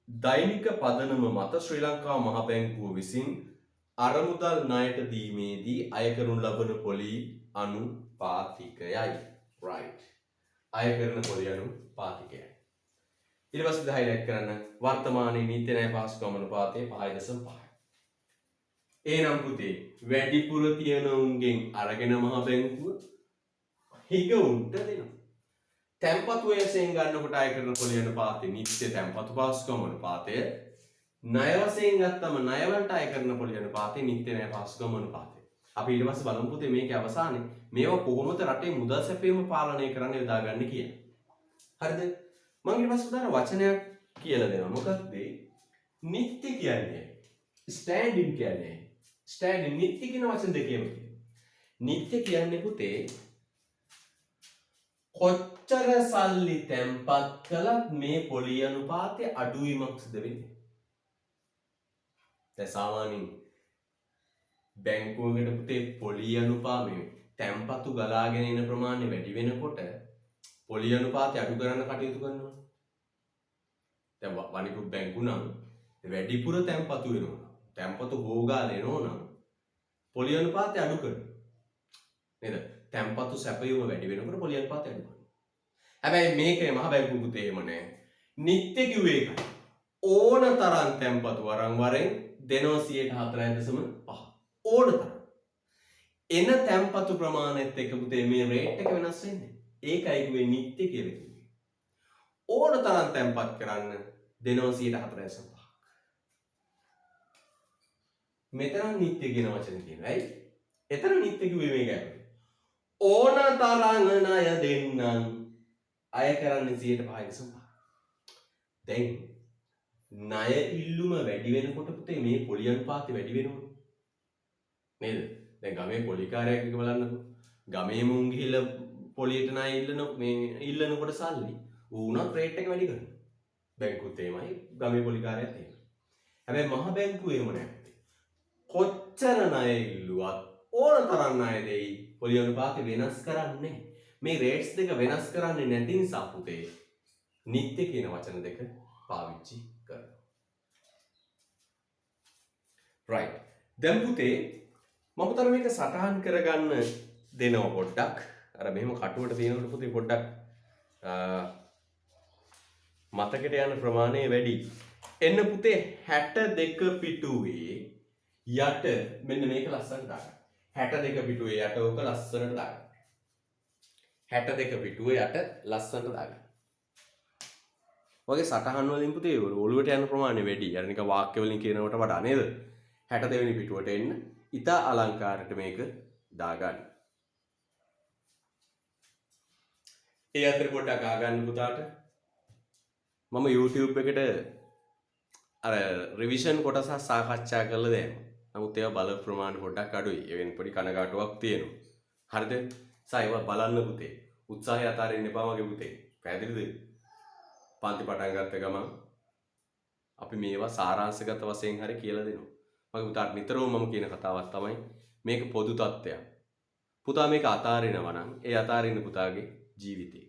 දෛනික පදනම මත ශ්‍රී ලංකා මහ බැංකුව විසින් අරමුදල් ණයට දීමේදී අය කරනු ලබන පොලි අනුපාතිකයයි. right. අය කරන පොලි අනුපාතිකයයි. ඊට පස්සේ highlight කරන්න වර්තමානයේ නිත්‍ය ණය පහසුකම් අනුපාතය 5.5. එහෙනම් පුතේ වැඩිපුර තියෙන උන්ගෙන් අරගෙන මහ බැංකුව හිග උන්ට දෙනවා. තැන්පතු වශයෙන් ගන්නකොට අය කරන පොලි අනුපාතය නිත්‍ය තැන්පතු පහසුකම් අනුපාතය. ණය වශයෙන් ගත්තම ණය වලට අය කරන පොලි අනුපාතය නිත්‍ය ණය පහසුකම් අනුපාතය. අපි ඊට පස්සේ බලමු පුතේ මේකේ අවසානයේ මේවා කොහොමද රටේ මුදල් සැපයීම පාලනය කරන්න යොදාගන්නේ කියලා. හරිද? මම ඊට පස්සේ උදාහරණ වචනයක් කියලා දෙනවා. මොකක්ද? නිත්‍ය කියන්නේ. ස්ටෑන්ඩින් කියන්නේ. ස්ටෑන්ඩින් නිත්‍ය කියන වචන දෙකේම තියෙනවා. නිත්‍ය කියන්නේ පුතේ කොච්චර සල්ලි තැන්පත් කළත් මේ පොලි අනුපාතය අඩුවීමක් සිදු වෙන්නේ. දැන් සාමාන්‍යයෙන් බැංකුවකට පුතේ පොලි අනුපාතය තැන්පතු ගලාගෙන එන ප්‍රමාණය වැඩි වෙනකොට පොලි අනුපාතය අඩු කරන්න කටයුතු කරනවා. දැන් වනිකුත් බැංකු නම් වැඩිපුර තැන්පතු වෙනවා. තැන්පතු හොගාලා එනවා නම් පොලි අනුපාතය අඩු කරනවා. නේද? තැන්පතු සැපයීම වැඩි වෙනකොට පොලි අනුපාතය අඩු කරනවා. හැබැයි මේකේ මහ බැංකුව පුතේ එහෙම නෑ. නිත්‍ය කිව්වේ ඒකයි. ඕන තරම් තැන්පතු වරන් වරෙන් දෙනවා 4.5%. ඕන තරම්. එන තැන්පතු ප්‍රමාණයත් එක්ක පුතේ මේ රේට් එක වෙනස් වෙන්නේ. ඒකයි කිව්වේ නිත්‍ය කියලා කිව්වේ. ඕන තරම් තැන්පත් කරන්න දෙනවා 4.5%. මෙතන නිත්‍ය කියන වචනේ තියෙනවා. ඇයි? එතන නිත්‍ය කිව්වේ මේකයි. ඕන තරම් ණය දෙන්නම් අය කරන්නේ 5%. දැන් ණය ඉල්ලුම වැඩි වෙනකොට පුතේ මේ පොලි අනුපාතය වැඩි වෙනවනේ. නේද? දැන් ගමේ පොලිකාරයෙක් එක බලන්නකෝ. ගමේ මුන් ගිහිල්ලා පොලියට ණය ඉල්ලනකොට සල්ලි ඌණත් රේට් එක වැඩි කරනවා. බැංකුත් එහෙමයි ගමේ පොලිකාරයත් එහෙමයි. හැබැයි මහ බැංකුව එහෙම නැහැ. කොච්චර ණය ඉල්ලුවත් ඕන තරම් ණය දෙයි පොලි අනුපාතය වෙනස් කරන්නේ. මේ රේට්ස් දෙක වෙනස් කරන්නේ නැති නිසා පුතේ නිත්‍ය කියන වචන දෙක පාවිච්චි කරනවා. right. දැන් පුතේ මම උතර මේක සටහන් කරගන්න දෙනවා පොඩ්ඩක්. අර මෙහෙම කටුවට තියෙනකොට පුතේ පොඩ්ඩක් මතකයට යන ප්‍රමාණය වැඩි. එන්න පුතේ 62 පිටුවේ යට මෙන්න මේක ලස්සනට දාගන්න. 62 පිටුවේ යට ඕක ලස්සනට දාගන්න. 62 පිටුවේ යට ලස්සනට දාගන්න. වගේ සටහන් වලින් පුතේ ඔළුවට යන ප්‍රමාණය වැඩි. අර නිකන් වාක්‍ය වලින් කියනවට වඩා නේද? 62 වෙනි පිටුවට එන්න ඉතා අලංකාරයට මේක දාගන්න. ඒ අතර පොඩ්ඩක් ආගන්න පුතාට මම YouTube එකට අර රිවිෂන් කොටස සාකච්ඡා කරලා දැම්මා. නමුත් ඒවා බල ප්‍රමාණය පොඩ්ඩක් අඩුයි. ඒ වෙන පොඩි කනගාටුවක් තියෙනවා. හරිද? සායවා බලන්න පුතේ. උත්සාහය අතාරින්න එපා මගේ පුතේ. පැහැදිලිද? පන්ති පටන් ගත්ත ගමන් අපි මේවා සාරාංශගත වශයෙන් හරි කියලා දෙනවා. මගේ පුතාට නිතරම මම කියන කතාවක් තමයි මේක පොදු තත්ත්වයක්. පුතා මේක අතාරිනවා නම් ඒ අතාරින්න පුතාගේ ජීවිතේ.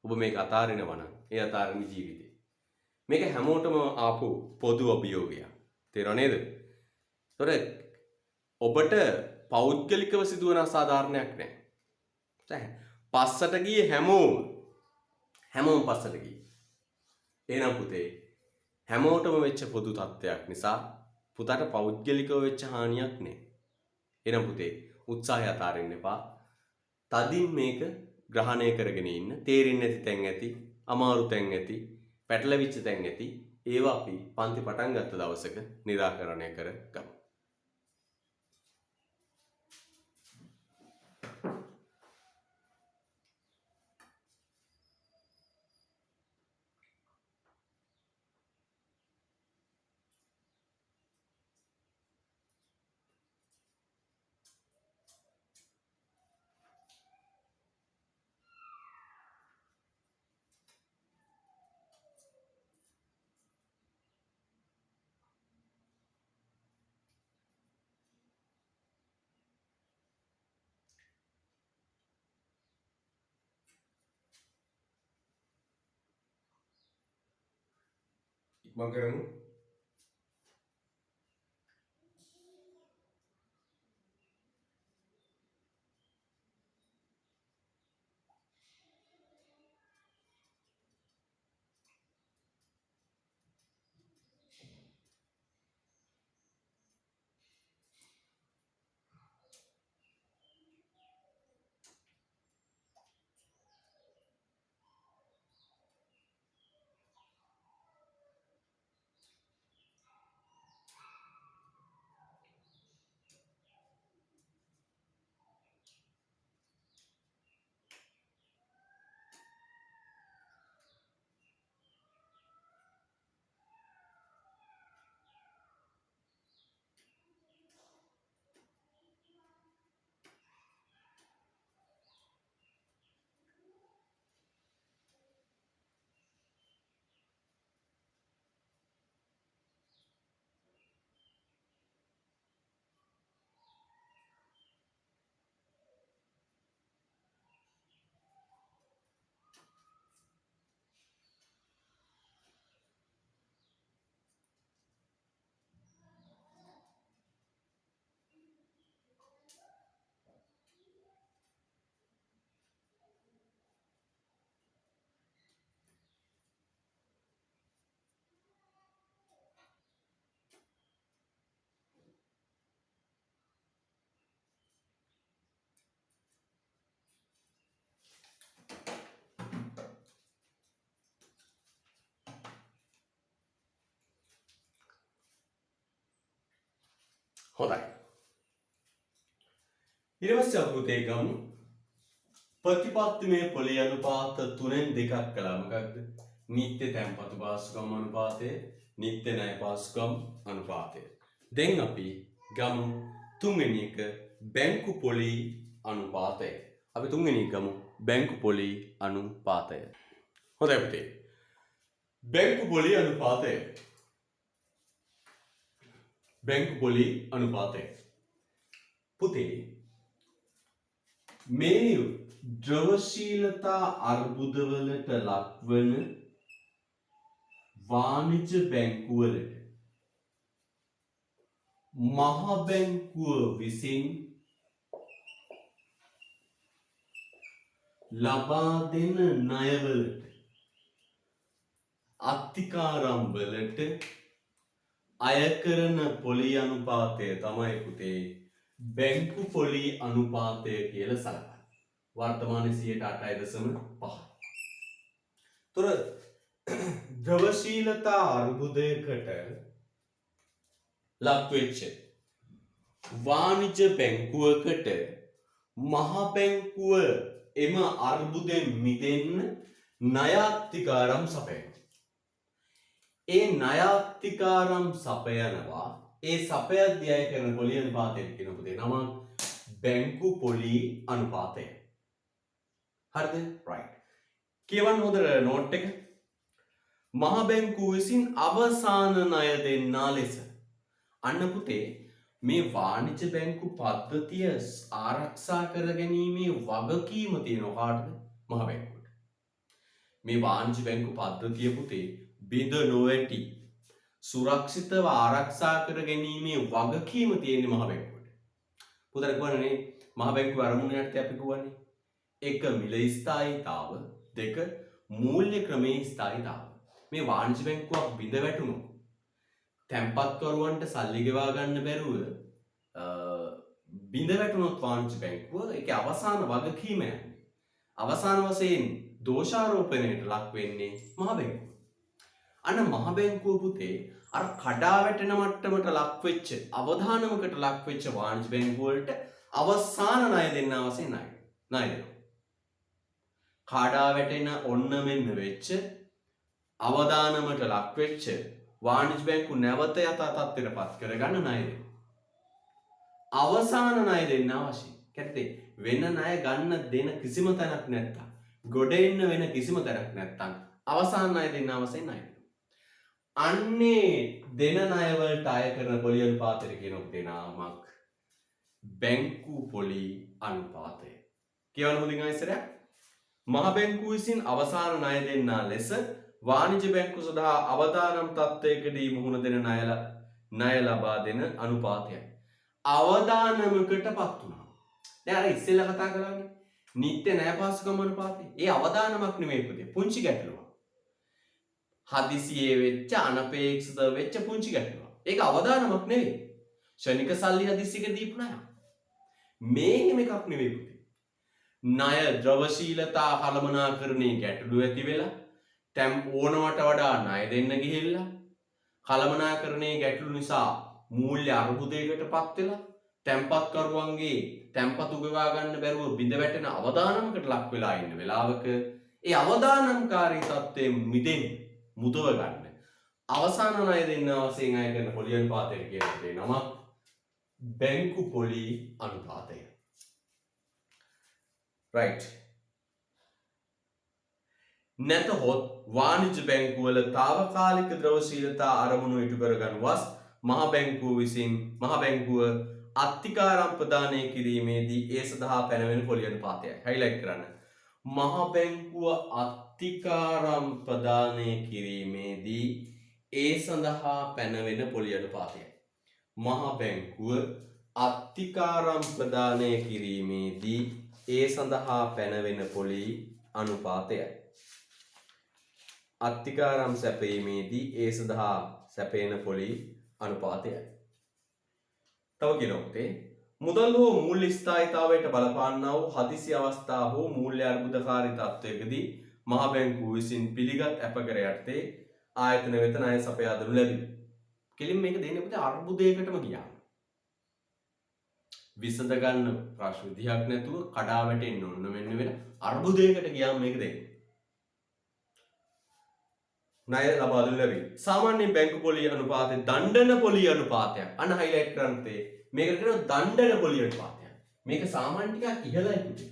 ඔබ මේක අතාරිනවා නම් ඒ අතාරින ජීවිතේ. මේක හැමෝටම ආපු පොදු අභියෝගයක්. තේරෙනව නේද? ඒතොර ඔබට පෞද්ගලිකව සිදුවන අසාධාරණයක් නැහැ. පස්සට ගියේ හැමෝම පස්සට ගියේ. එහෙනම් පුතේ හැමෝටම වෙච්ච පොදු තත්ත්වයක් නිසා පුතාට පෞද්ගලිකව වෙච්ච හානියක් නැහැ. එහෙනම් පුතේ උත්සාහය අතාරින්න එපා. තදින් මේක ග්‍රහණය කරගෙන ඉන්න. තේරෙන්නේ නැති තැන් ඇති, අමාරු තැන් ඇති, පැටලවිච්ච තැන් ඇති. ඒවා අපි පන්ති පටන් ගත්ත දවසක निराකරණය කරගමු. ඉක්මන් කරමු. හොඳයි. ඊට පස්සේ අපි පුතේ ගමු ප්‍රතිපත්තිමය පොලී අනුපාත 3න් 2ක් කළා. මොකක්ද? නිත්‍ය තැන්පතු පාසුකම් අනුපාතය, නිත්‍ය ණය පාසුකම් අනුපාතය. දැන් අපි ගමු තුන්වෙනි එක බැංකු පොලී අනුපාතය. අපි තුන්වෙනි එක ගමු බැංකු පොලී අනුපාතය. හොඳයි පුතේ. බැංකු පොලී අනුපාතය. බැංකු පොලී අනුපාතය. පුතේ මේ ද්‍රවශීලතා අර්බුදවලට ලක්වන වාණිජ්‍ය බැංකුවලට මහ බැංකුව විසින් ලබා දෙන ණයවලට අත්තිකාරම් වලට අය කරන පොලී අනුපාතය තමයි පුතේ බැංකු පොලී අනුපාතය කියලා සලකන්නේ. වර්තමානයේ 8.5. තොර ද්‍රවශීලතා අර්බුදයකට ලක්වෙච්ච වාණිජ්‍ය බැංකුවකට මහ බැංකුව එම අර්බුදයෙන් මිදෙන්න ණයාත්තිකාරම් සපයනවා. ඒ ණයාත්තිකාරම් සපයනවා. ඒ සපයද්දී අය කරන පොලී අනුපාතය කියන පුතේ නම බැංකු පොලී අනුපාතය. හරිද? right. කියවන්න හොඳට නෝට් එක. මහ බැංකුව විසින් අවසාන ණය දෙන්නා ලෙස. අන්න පුතේ මේ වාණිජ්‍ය බැංකු පද්ධතිය ආරක්ෂා කර ගැනීමේ වගකීම තියෙන කාටද? මහ බැංකුවට. මේ වාණිජ්‍ය බැංකු පද්ධතිය පුතේ බිඳ නොවැටි සුරක්ෂිතව ආරක්ෂා කර ගැනීමේ වගකීම තියෙන මහ බැංකුවට. පුතේ කියවනේ මහ බැංකුව අරමුණ යටතේ අපි කියවනේ 1 මිල ස්ථායීතාව 2 මූල්‍ය ක්‍රමයේ ස්ථායීතාව. මේ වාණිජ්‍ය බැංකුවක් බිඳ වැටුණොත් තැන්පත්කරුවන්ට සල්ලි ගෙවා ගන්න බැරුව බිඳ වැටුණොත් වාණිජ්‍ය බැංකුව ඒකේ අවසාන වගකීම යන්නේ. අවසාන වශයෙන් දෝෂාරෝපණයට ලක් වෙන්නේ මහ බැංකුව. අන්න මහ බැංකුව පුතේ අර කඩා වැටෙන මට්ටමට ලක් වෙච්ච අවධානමකට ලක් වෙච්ච වාණිජ්‍ය බැංකුව වලට අවසාන ණය දෙන්න අවශ්‍ය ණය දෙනවා. කඩා වැටෙන ඔන්න මෙන්න වෙච්ච අවධානමට ලක් වෙච්ච වාණිජ්‍ය බැංකුව නැවත යථා තත්ත්වයට පත් කරගන්න ණය දෙනවා. අවසාන ණය දෙන්න අවශ්‍යයි. කැත්තේ වෙන ණය ගන්න දෙන කිසිම තැනක් නැත්තම් ගොඩ එන්න වෙන කිසිම තැනක් නැත්තම් අවසාන ණය දෙන්න අවශ්‍ය ණය. අන්නේ දෙන ණය වලට අය කරන පොලී අනුපාතයට කියනොත් දෙනාමක් බැංකු පොලී අනුපාතය. කියවන හොඳින් ඉස්සරහ මහ බැංකුව විසින් අවසාන ණය දෙන්නා ලෙස වාණිජ්‍ය බැංකුව සඳහා අවදානම් තත්ත්වයකදී මුහුණ දෙන ණය ලබා දෙන අනුපාතයයි. අවදානමකටපත් වුණා. දැන් අර ඉස්සෙල්ලා කතා කළානේ නිත්‍ය ණය පාසුකම් අනුපාතය. ඒ අවදානමක් නෙමෙයි පුතේ පුංචි ගැටලුවක්. හදිසියේ වෙච්ච අනපේක්ෂිත වෙච්ච පුංචි ගැටලුවක්. ඒක අවදානමක් නෙවෙයි. ශනික සල්ලි හදිසියක දීපු ණයක්. මේ හිම එකක් නෙවෙයි පුතේ. ණය ද්‍රවශීලතා කළමනාකරණයේ ගැටලු ඇති වෙලා ඕනවට වඩා ණය දෙන්න ගිහිල්ලා කළමනාකරණයේ ගැටලු නිසා මූල්‍ය අර්බුදයකටපත් වෙලා තැන්පත්කරුවන්ගේ තැන්පතු ගෙවා ගන්න බැරුව බිඳ වැටෙන අවදානමකට ලක් වෙලා ඉන්න වෙලාවක ඒ අවදානම්කාරී තත්ත්වයෙන් මිදෙන්න මුදව ගන්න අවසාන ණය දෙන්න අවශ්‍යයෙන් අය කරන පොලී අනුපාතයට කියන දේ නම බැංකු පොලී අනුපාතය. right. නැතහොත් වාණිජ්‍ය බැංකුවල తాවකාලික ද්‍රවශීලතා අරමුණු ඉටු කරගනුවස් මහ බැංකුව අත්තිකාරම් ප්‍රදානය කිරීමේදී ඒ සඳහා පැනවෙන පොලී අනුපාතයයි. හයිලයිට් කරන්න. මහ බැංකුව අත්තිකාරම් ප්‍රදානය කිරීමේදී ඒ සඳහා පැනවෙන පොලී අනුපාතයයි. මහ බැංකුව අත්තිකාරම් ප්‍රදානය කිරීමේදී ඒ සඳහා පැනවෙන පොලී අනුපාතයයි. අත්තිකාරම් සැපීමේදී ඒ සඳහා සැපේන පොලී අනුපාතයයි. තව කියනොත්තේ මුදල් හෝ මූල්‍ය ස්ථායීතාවයට බලපාන්නා වූ හදිසි අවස්ථා හෝ මූල්‍ය අර්බුදකාරී තත්ත්වයකදී මහ බැංකුව විසින් පිළිගත් අපකර යටතේ ආයතන වෙත ණය සපයා දෙනු ලැබේ. කෙලින් මේක දෙන්නේ පුතේ අර්බුදයකටම ගියාම. විසඳ ගන්න ප්‍රශ්න විදිහක් නැතුව කඩා වැටෙන්න ඕන මෙන්න වෙන අර්බුදයකට ගියාම මේක දෙන්නේ. ණය ලබා දෙනු ලැබේ. සාමාන්‍ය බැංකු පොලි අනුපාතය දණ්ඩන පොලි අනුපාතයක්. අන්න හයිලයිට් කරන්න තේ. මේකට කියනවා දණ්ඩන පොලි අනුපාතයක්. මේක සාමාන්‍ය ටිකක් ඉහළයි පුතේ.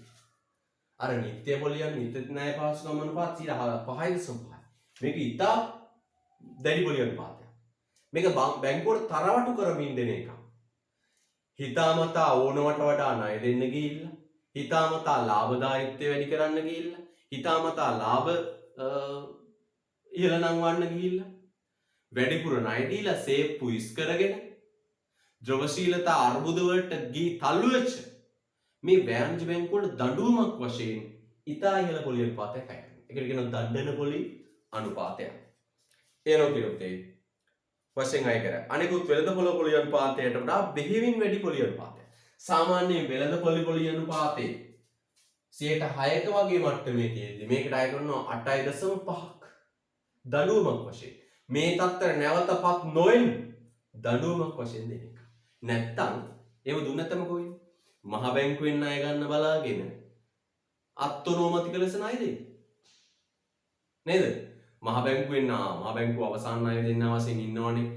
අර නිත්‍ය පොලි නිත්‍ය ණය පාසුකම් අනුපාත 5.5. මේක ඉතා දැඩි පොලි අනුපාතයක්. මේක බැංකුවට තරවටු කරමින් දෙන එකක්. හිතාමතා ඕනවට වඩා ණය දෙන්න ගිහිල්ලා, හිතාමතා ලාභදායීත්වය වැඩි කරන්න ගිහිල්ලා, හිතාමතා ලාභ ඉහළ නංවන්න ගිහිල්ලා, වැඩිපුර ණය දීලා සේප්පු ඉස් කරගෙන ද්‍රවශීලතා අර්බුද වලට ගිහි තල්ලු වෙච්ච මේ වෑනිජ බැංකුවල දඬුවමක් වශයෙන් ඉතා ඉහළ පොලි අනුපාතයක් අය කරනවා. ඒකට කියනවා දණ්ඩන පොලි අනුපාතයක්. ඒනෝ කිරුත්තේ වශයෙන් අය කරා. අනිකුත් වෙළඳපොළ පොලි අනුපාතයට වඩා බෙහෙවින් වැඩි පොලි අනුපාතයක්. සාමාන්‍ය වෙළඳපොළ පොලි අනුපාතේ 6%ක වගේ මට්ටමේ තියෙද්දි මේකට අය කරනවා 8.5ක් දඬුවමක් වශයෙන්. මේ තත්තර නැවත පත් නොවෙන්න දඬුවමක් වශයෙන් දෙන එක. නැත්තම් ඒව දුන්නතම කොයි මහ බැංකුවෙන් ණය ගන්න බලාගෙන අත්නෝමතික ලෙස ණය දෙන්න. නේද? මහ බැංකුවෙන් මහ බැංකුව අවසාන ණය දෙන්න වශයෙන් ඉන්නවනේ.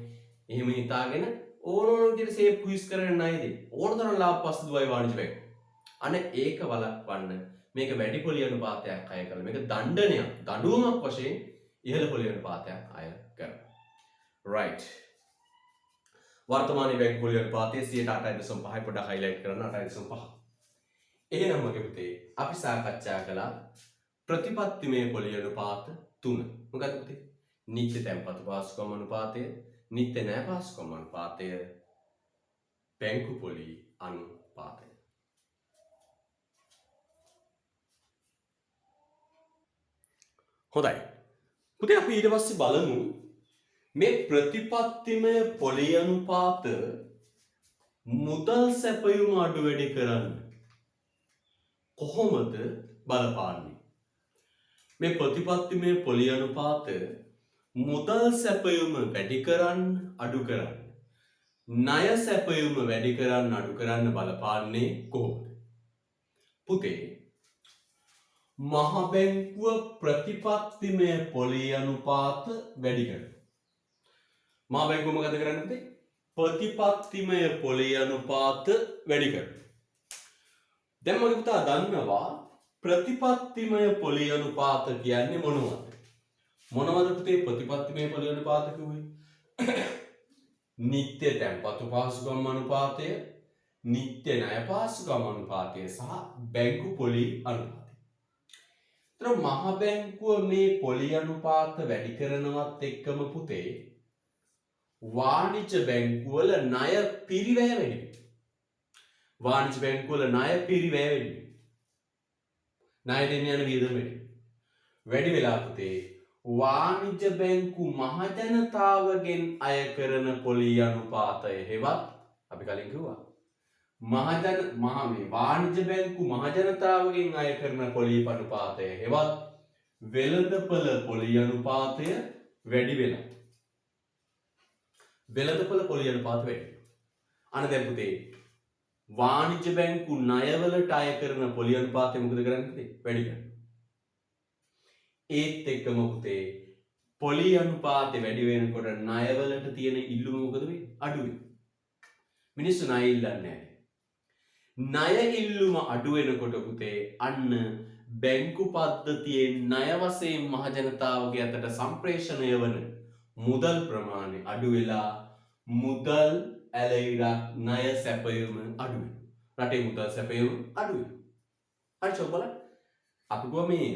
එහෙම හිතාගෙන ඕනෝන විදිහට සේප් කුයිස් කරගෙන ණය දෙන්න. ඕනතරම් ලාභ පස්ස දුවයි වාණිජ බැංකුව. අනේ ඒක වළක්වන්න මේක වැඩි පොලි අනුපාතයක් අය කරලා මේක දණ්ඩනයක් දඬුවමක් වශයෙන් ඉහළ පොලි අනුපාතයක් අය කරනවා. right. වර්තමානයේ බැංකු පොලි අනුපාතය 8.5 පොඩ්ඩක් highlight කරන්න 8.5. එහෙනම් මගේ පුතේ අපි සාකච්ඡා කළා ප්‍රතිපත්තිමය පොලි අනුපාත 3. මොකක්ද පුතේ? නිත්‍ය තැන්පතු පාසුකම් අනුපාතය, නිත්‍ය ණය පාසුකම් අනුපාතය, බැංකු පොලි අනුපාතය. හොඳයි. පුතේ අපි ඊට පස්සේ බලමු මේ ප්‍රතිපත්තිමය පොලි අනුපාත මුදල් සැපයුම අඩු වැඩි කරන්න කොහොමද බලපාන්නේ? මේ ප්‍රතිපත්තිමය පොලි අනුපාත මුදල් සැපයුම වැඩි කරන්න අඩු කරන්න ණය සැපයුම වැඩි කරන්න අඩු කරන්න බලපාන්නේ කොහොමද? පුතේ මහ බැංකුව ප්‍රතිපත්තිමය පොලි අනුපාත වැඩි කරනවා. මහ බැංකුව මොකද කරන්නේ පුතේ? ප්‍රතිපත්තිමය පොලි අනුපාත වැඩි කරනවා. දැන් මගේ පුතා දන්නවා ප්‍රතිපත්තිමය පොලි අනුපාත කියන්නේ මොනවද? මොනවද පුතේ ප්‍රතිපත්තිමය පොලි අනුපාත කිව්වේ? නිත්‍ය තැන්පතු පාසුකම් අනුපාතය, නිත්‍ය ණය පාසුකම් අනුපාතය සහ බැංකු පොලි අනුපාතය. මහ බැංකුව මේ පොලි අනුපාත වැඩි කරනවත් එක්කම පුතේ වාණිජ බැංකුවල ණය පිරිවැය වැඩි වෙනවා. වාණිජ බැංකුවල ණය පිරිවැය වැඩි වෙනවා. ණය දෙන්න යන වියදම වැඩි වෙලා පුතේ වාණිජ බැංකු මහජනතාවගෙන් අය කරන පොලි අනුපාතය හෙවත් අපි කලින් කිව්වා වාණිජ බැංකු මහජනතාවගෙන් අය කරන පොලි අනුපාතය හෙවත් වෙළඳපොළ පොලි අනුපාතය වැඩි වෙලා. වෙළඳපොළ පොලි අනුපාත වැඩි වෙනවා. අන්න දැන් පුතේ වාණිජ බැංකු ණයවලට අය කරන පොලි අනුපාතය මොකද කරන්නේ? වැඩි කරනවා. ඒත් එක්කම පුතේ පොලි අනුපාතය වැඩි වෙනකොට ණයවලට තියෙන ඉල්ලුම මොකද වෙන්නේ? අඩු වෙනවා. මිනිස්සු ණය ඉල්ලන්නේ නැහැ. ණය ඉල්ලුම අඩු වෙනකොට පුතේ අන්න බැංකු පද්ධතියෙන් ණය වශයෙන් මහජනතාවගේ අතට සම්ප්‍රේෂණය වන මුදල් ප්‍රමාණය අඩු වෙලා මුදල් ඇලවිලා ණය සැපයුම අඩු වෙනවා. රටේ මුදල් සැපයුම අඩු වෙනවා. හරි චොබ්බලා අපි ගොම මේ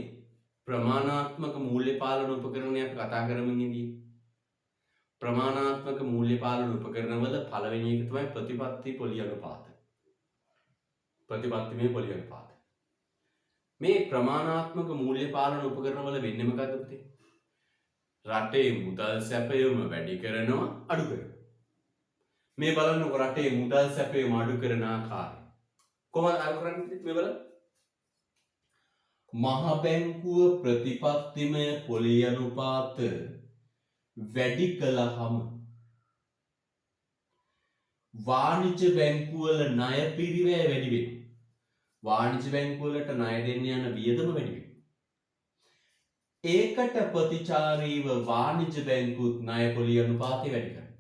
ප්‍රමාණාත්මක මූල්‍ය පාලන උපකරණය අපි කතා කරමින් ඉඳී. ප්‍රමාණාත්මක මූල්‍ය පාලන උපකරණවල පළවෙනි එක තමයි ප්‍රතිපත්ති පොලි අනුපාත. ප්‍රතිපත්තිමය පොලි අනුපාත. මේ ප්‍රමාණාත්මක මූල්‍ය පාලන උපකරණවල වෙන්නේ මොකද්ද පුතේ? රටේ මුදල් සැපයුම වැඩි කරනවා අඩු කරනවා. මේ බලන්නකො රටේ මුදල් සැපයුම අඩු කරන ආකාරය. කොහොමද අඩු කරන්නේ මේ බලන්න? මහ බැංකුව ප්‍රතිපත්තිමය පොලි අනුපාත වැඩි කළාම වාණිජ්‍ය බැංකු වල ණය පිරිවැය වැඩි වෙනවා. වාණිජ්‍ය බැංකු වලට ණය දෙන්න යන වියදම වැඩි වෙනවා. ඒකට ප්‍රතිචාරීව වාණිජ්‍ය බැංකුත් ණය පොලි අනුපාතය වැඩි කරනවා.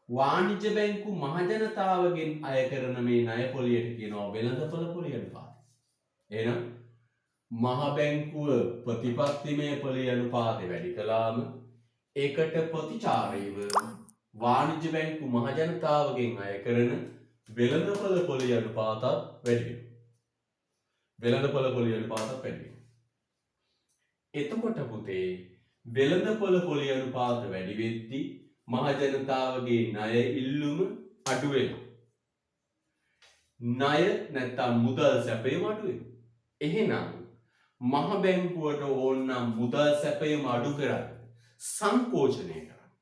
වාණිජ්‍ය බැංකු මහජනතාවගෙන් අය කරන මේ ණය පොලියට කියනවා වෙළඳපොළ පොලි අනුපාතය. එහෙනම් මහ බැංකුව ප්‍රතිපත්තිමය පොලි අනුපාතය වැඩි කළාම ඒකට ප්‍රතිචාරීව වාණිජ්‍ය බැංකු මහජනතාවගෙන් අය කරන වෙළඳපොළ පොලි අනුපාතත් වැඩි වෙනවා. වෙළඳපොළ පොලි අනුපාතත් වැඩි වෙනවා. එතකොට පුතේ වෙළඳපොළ පොලි අනුපාත වැඩි වෙද්දී මහජනතාවගේ ණය ඉල්ලුම අඩු වෙනවා. ණය නැත්තම් මුදල් සැපයීම අඩු වෙනවා. එහෙනම් මහ බැංකුවට ඕන නම් මුදල් සැපයීම අඩු කරන්න සංකෝචනය කරන්න.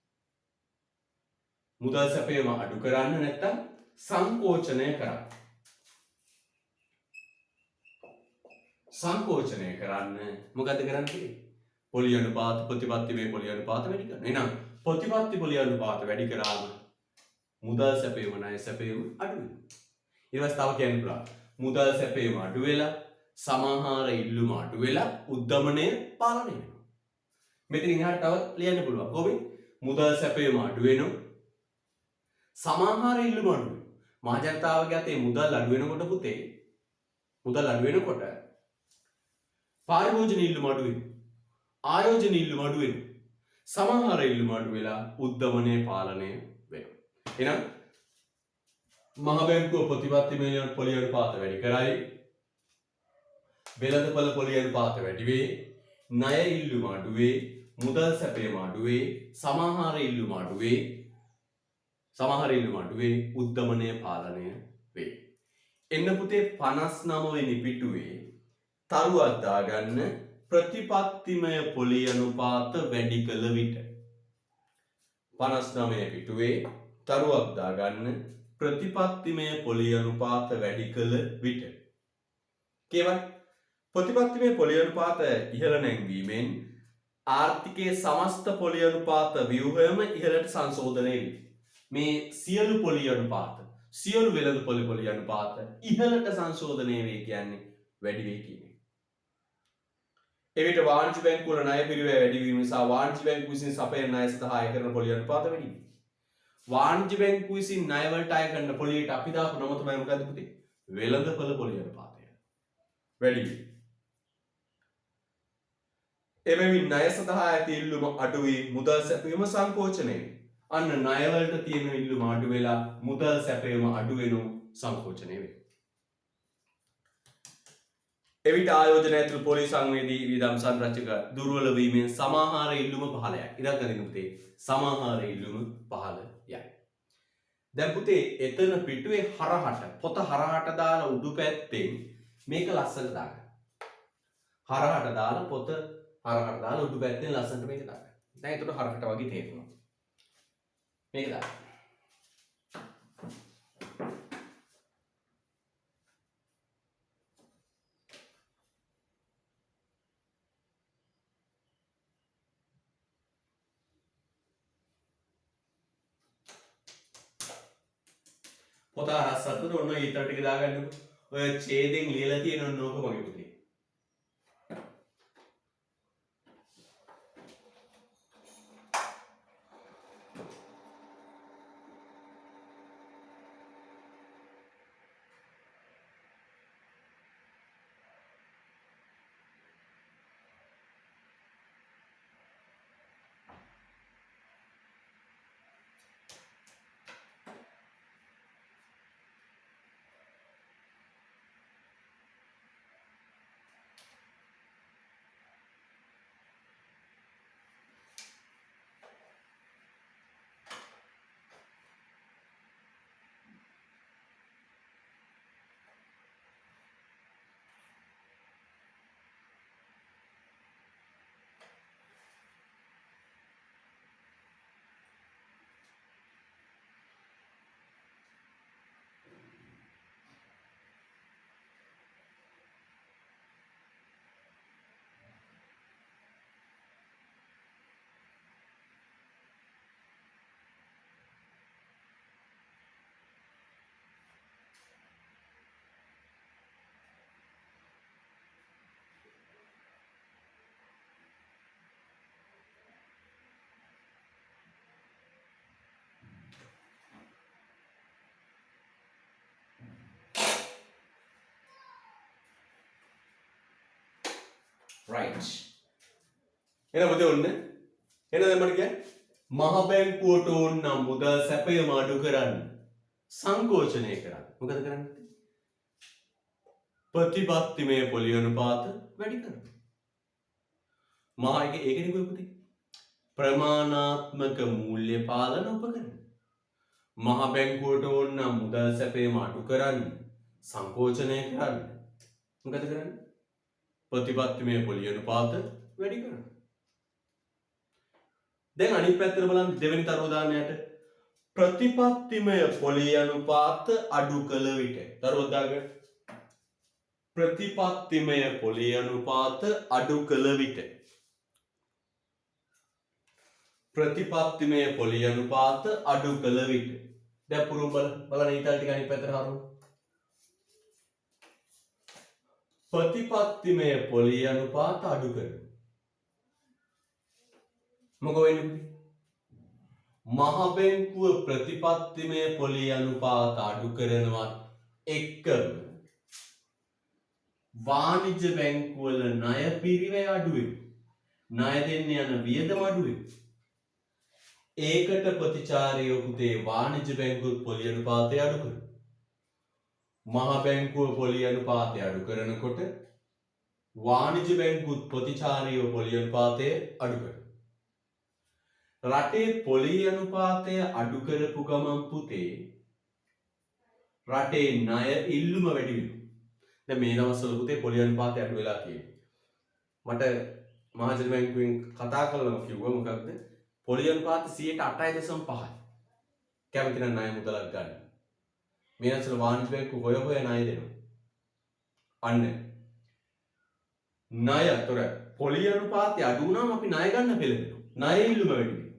මුදල් සැපයීම අඩු කරන්න නැත්තම් සංකෝචනය කරන්න. සංකෝචනය කරන්න මොකද කරන්නේ? පොලි අනුපාත ප්‍රතිපත්තිමය පොලි අනුපාත වැඩි කරනවා. එහෙනම් ප්‍රතිපත්ති පොලි අනුපාත වැඩි කරාම මුදල් සැපයීම ණය සැපයීම අඩු වෙනවා. ඊට පස්සේ තව කියන්න පුළුවන් මුදල් සැපයීම අඩු වෙලා සමාහාර ඉල්ලුම අඩු වෙලා උද්දමනය පාලනය වෙනවා. මෙතනින් එහාට තවත් ලියන්න පුළුවන්. කොහොමද? මුදල් සැපයීම අඩු වෙනවා. සමාහාර ඉල්ලුම අඩු වෙනවා. මහජනතාවගේ අතේ මුදල් අඩු වෙනකොට පුතේ මුදල් අඩු වෙනකොට පාරිභෝජන ඉල්ලුම අඩු වෙනවා. ආයෝජන ඉල්ලුම අඩු වෙනවා. සමාහාර ඉල්ලුම අඩු වෙලා උද්දමනය පාලනය වෙනවා. එහෙනම් මහ බැංකුව ප්‍රතිපත්තිමය පොලි අනුපාත වැඩි කරයි. වෙළඳපොළ පොලි අනුපාත වැඩි වේ. ණය ඉල්ලුම අඩු වේ. මුදල් සැපයීම අඩු වේ. සමාහාර ඉල්ලුම අඩු වේ. උද්දමනය පාලනය වේ. එන්න පුතේ 59 වෙනි පිටුවේ තරුවක් දාගන්න ප්‍රතිපත්තිමය පොලි අනුපාත වැඩි කළ විට. 59 පිටුවේ තරුවක් දාගන්න ප්‍රතිපත්තිමය පොලි අනුපාත වැඩි කළ විට. කියවන්න ප්‍රතිපත්තිමය පොලි අනුපාත ඉහළ නැංවීමෙන් ආර්ථිකයේ සමස්ත පොලි අනුපාත ව්‍යුහයම ඉහළට සංශෝධනය වේ. මේ සියලු පොලි අනුපාත සියලු වෙළඳපොළ පොලි අනුපාත ඉහළට සංශෝධනය වේ කියන්නේ වැඩි වේ කියන එක. එවිට වාණිජ්‍ය බැංකු වල ණය පිරිවැය වැඩි වීම නිසා වාණිජ්‍ය බැංකු විසින් සපයන ණය සඳහා අය කරන පොලි අනුපාත වැඩි වේ. වාණිජ්‍ය බැංකු විසින් ණය වලට අය කරන පොලියට අපි දාපු නම තමයි මොකද්ද පුතේ? වෙළඳපොළ පොලි අනුපාතය. වැඩි වේ. එබැවින් ණය සඳහා ඇති ඉල්ලුම අඩු වී මුදල් සැපයීම සංකෝචනය වේ. අන්න ණය වලට තියෙන ඉල්ලුම අඩු වෙලා මුදල් සැපයීම අඩු වෙනු සංකෝචනය වේ. එවිට ආයෝජන ඇතුළු පොලි සංවේදී වියදම් සංරචක දුර්වල වීමෙන් සමාහාර ඉල්ලුම පහළ යයි. ඉරක් ගන්න පුතේ සමාහාර ඉල්ලුම පහළ යයි. දැන් පුතේ එතන පිටුවේ හරහට පොත හරහට දාලා උඩු පැත්තෙන් මේක ලස්සනට දාගන්න. හරහට දාලා පොත හරහට දාලා උඩු පැත්තෙන් ලස්සනට මේක දාගන්න. දැන් ඒකට හරහට වගේ තේරෙනවා. මේක දාන්න. පොත අරස්සතට ඔන්න ඊතර ටික දාගන්නකො. ඔය ඡේදෙන් ලියලා තියෙන ඕක මගේ පුතේ. right. එහෙනම් මොකද ඔන්න? එහෙනම් මම කියන්නේ මහ බැංකුවට ඕන නම් මුදල් සැපයීම අඩු කරන්න සංකෝචනය කරන්න. මොකද කරන්නේ? ප්‍රතිපත්තිමය පොලි අනුපාත වැඩි කරනවා. මහා ඒකනේ පුතේ. ප්‍රමාණාත්මක මූල්‍ය පාලන උපකරණ. මහ බැංකුවට ඕන නම් මුදල් සැපයීම අඩු කරන්න සංකෝචනය කරන්න. මොකද කරන්නේ? ප්‍රතිපත්තිමය පොලි අනුපාත වැඩි කරනවා. දැන් අනිත් පැත්තට බලන්න දෙවෙනි තර උදාහරණයට ප්‍රතිපත්තිමය පොලි අනුපාත අඩු කළ විට තරුව දාගන්න. ප්‍රතිපත්තිමය පොලි අනුපාත අඩු කළ විට ප්‍රතිපත්තිමය පොලි අනුපාත අඩු කළ විට දැන් පුරුම බලන්න ඊතල ටික අනිත් පැත්තට හරවමු. ප්‍රතිපත්තිමය පොලි අනුපාත අඩු කරනවා. මොකෝ වෙන්නේ? මහ බැංකුව ප්‍රතිපත්තිමය පොලි අනුපාත අඩු කරනවත් එක්කම වාණිජ්‍ය බැංකුවල ණය පිරිවැය අඩු වෙනවා. ණය දෙන්න යන වියදම අඩු වෙනවා. ඒකට ප්‍රතිචාරය පුතේ වාණිජ්‍ය බැංකුව පොලි අනුපාතය අඩු කරනවා. මහ බැංකුව පොලි අනුපාතය අඩු කරනකොට වාණිජ්‍ය බැංකුව ප්‍රතිචාරය පොලි අනුපාතය අඩු කරනවා. රටේ පොලි අනුපාතය අඩු කරපු ගමන් පුතේ රටේ ණය ඉල්ලුම වැඩි වෙනවා. දැන් මේ දවස්වල පුතේ පොලි අනුපාතය අඩු වෙලා තියෙනවා. මට මහජන බැංකුවෙන් කතා කරලම කිව්වා මොකක්ද? පොලි අනුපාත 8.5යි. කැමති නම් ණය මුදලක් ගන්න. මේ දවස්වල වාණිජ්‍ය බැංකුව හොය ණය දෙනවා. අන්න ණය අතර පොලි අනුපාතය අඩු වුණාම අපි ණය ගන්න පෙළඹෙනවා. ණය ඉල්ලුම වැඩි වෙනවා.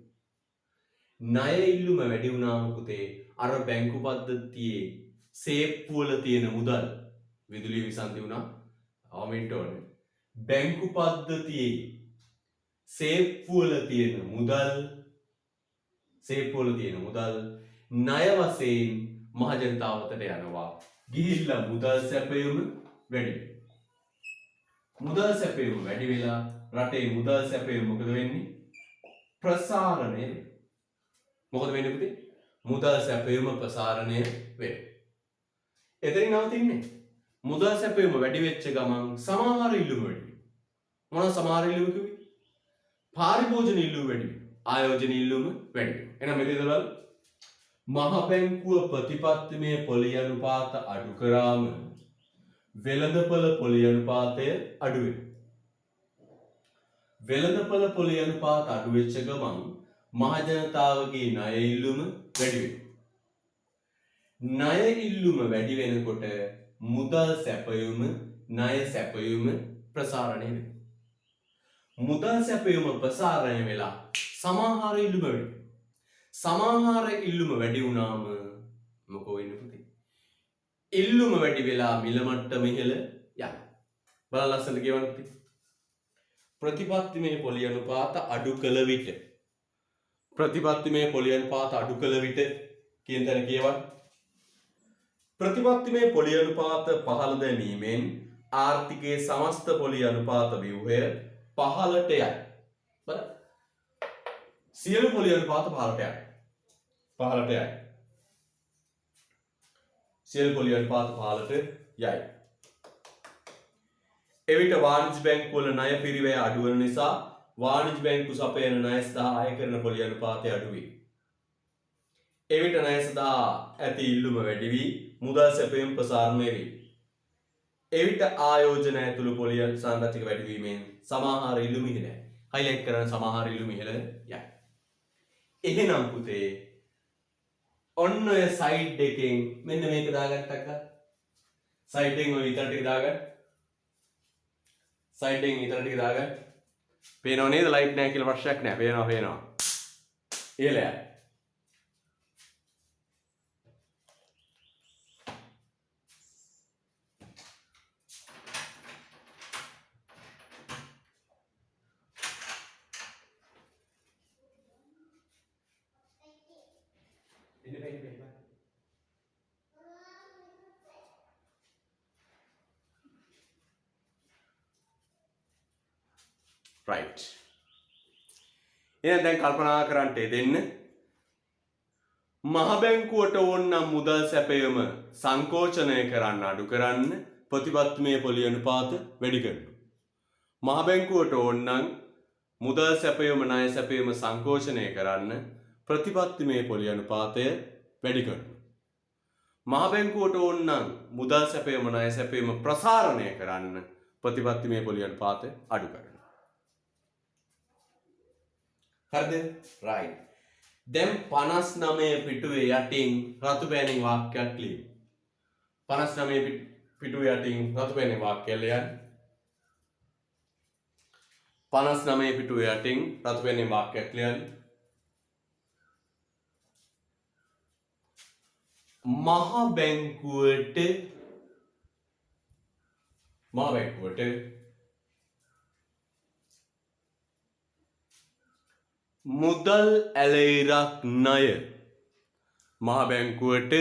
ණය ඉල්ලුම වැඩි වුණාම පුතේ අර බැංකු පද්ධතියේ සේප්පු වල තියෙන මුදල් විදුලිය විසන්ති වුණා අවමෙන්ට ඕනේ. බැංකු පද්ධතියේ සේප්පු වල තියෙන මුදල් ණය වශයෙන් මහ ජනතාවට යනවා. ගිහිල්ලා මුදල් සැපයීම වැඩි වෙනවා. මුදල් සැපයීම වැඩි වෙලා රටේ මුදල් සැපයීම මොකද වෙන්නේ? ප්‍රසාරණය වෙනවා. මොකද වෙන්නේ පුතේ? මුදල් සැපයීම ප්‍රසාරණය වෙනවා. එතනින් නවතින්නේ. මුදල් සැපයීම වැඩි වෙච්ච ගමන් සමහර ඉල්ලුම වැඩි වෙනවා. මොනවා සමහර ඉල්ලුම කිව්වේ? පාරිභෝජන ඉල්ලුම වැඩි වෙනවා. ආයෝජන ඉල්ලුම වැඩි වෙනවා. එහෙනම් මෙතනද බලන්න. මහ බැංකුව ප්‍රතිපත්තිමය පොලි අනුපාත අඩු කරාම වෙළඳපොළ පොලි අනුපාතය අඩු වෙනවා. වෙළඳපොළ පොලි අනුපාත අඩු වෙච්ච ගමන් මහ ජනතාවගේ ණය ඉල්ලුම වැඩි වෙනවා. ණය ඉල්ලුම වැඩි වෙනකොට මුදල් සැපයීම ණය සැපයීම ප්‍රසාරණය වෙනවා. මුදල් සැපයීම ප්‍රසාරණය වෙලා සමහර ඉල්ලුම වැඩි වෙනවා. සමහර ඉල්ලුම වැඩි වුණාම මොකෝ වෙන්නේ පුතේ? ඉල්ලුම වැඩි වෙලා මිල මට්ටම ඉහළ යනවා. බලන්න ලස්සනට කියවන්න පුතේ. ප්‍රතිපත්තිමය පොලි අනුපාත අඩු කළ විට ප්‍රතිපත්තිමය පොලි අනුපාත අඩු කළ විට කියන තැන කියවන්න. ප්‍රතිපත්තිමය පොලි අනුපාත පහළ දැමීමෙන් ආර්ථිකයේ සමස්ත පොලි අනුපාත ව්‍යුහය පහළට යයි. බලන්න. සියලු පොලි අනුපාත පහළට යයි. සියලු පොලි අනුපාත පහළට යයි. එවිට වාණිජ්‍ය බැංකුවල ණය පිරිවැය අඩු වන නිසා වාණිජ්‍ය බැංකු සපයන ණය සඳහා අය කරන පොලි අනුපාතය අඩු වේ. එවිට ණය සඳහා ඇති ඉල්ලුම වැඩි වී මුදල් සැපයීම ප්‍රසාරණය වේ. එවිට ආයෝජන ඇතුළු පොලි සංරචක වැඩි වීමෙන් සමහර ඉල්ලුම ඉහළ යයි. හයිලයිට් කරන සමහර ඉල්ලුම ඉහළ යයි. එහෙනම් පුතේ ඔන්න ඔය සයිඩ් එකෙන් මෙන්න මේක දාගත්තක්ද? සයිඩ් එකෙන් ඔය ඊතර ටික දාගන්න. සයිඩ් එකෙන් ඊතර ටික දාගන්න. පේනව නේද? ලයිට් නැහැ කියලා ප්‍රශ්නයක් නැහැ. පේනවා. ඉහළ යයි. right. එහෙනම් දැන් කල්පනා කරන්න දෙන්න. මහ බැංකුවට ඕන නම් මුදල් සැපයීම සංකෝචනය කරන්න අඩු කරන්න ප්‍රතිපත්තිමය පොලි අනුපාත වැඩි කරනවා. මහ බැංකුවට ඕන නම් මුදල් සැපයීම ණය සැපයීම සංකෝචනය කරන්න ප්‍රතිපත්තිමය පොලි අනුපාතය වැඩි කරනවා. මහ බැංකුවට ඕන නම් මුදල් සැපයීම ණය සැපයීම ප්‍රසාරණය කරන්න ප්‍රතිපත්තිමය පොලි අනුපාතය අඩු කරනවා. හරිද? right. දැන් 59 පිටුවේ යටින් රතු පෑනින් වාක්‍යයක් ලියමු. 59 පිටුවේ යටින් රතු පෑනින් වාක්‍යය ලියන්න. 59 පිටුවේ යටින් රතු පෑනින් වාක්‍යයක් ලියන්න. මහ බැංකුවට මුදල් ඇලයිරක් ණය මහ බැංකුවට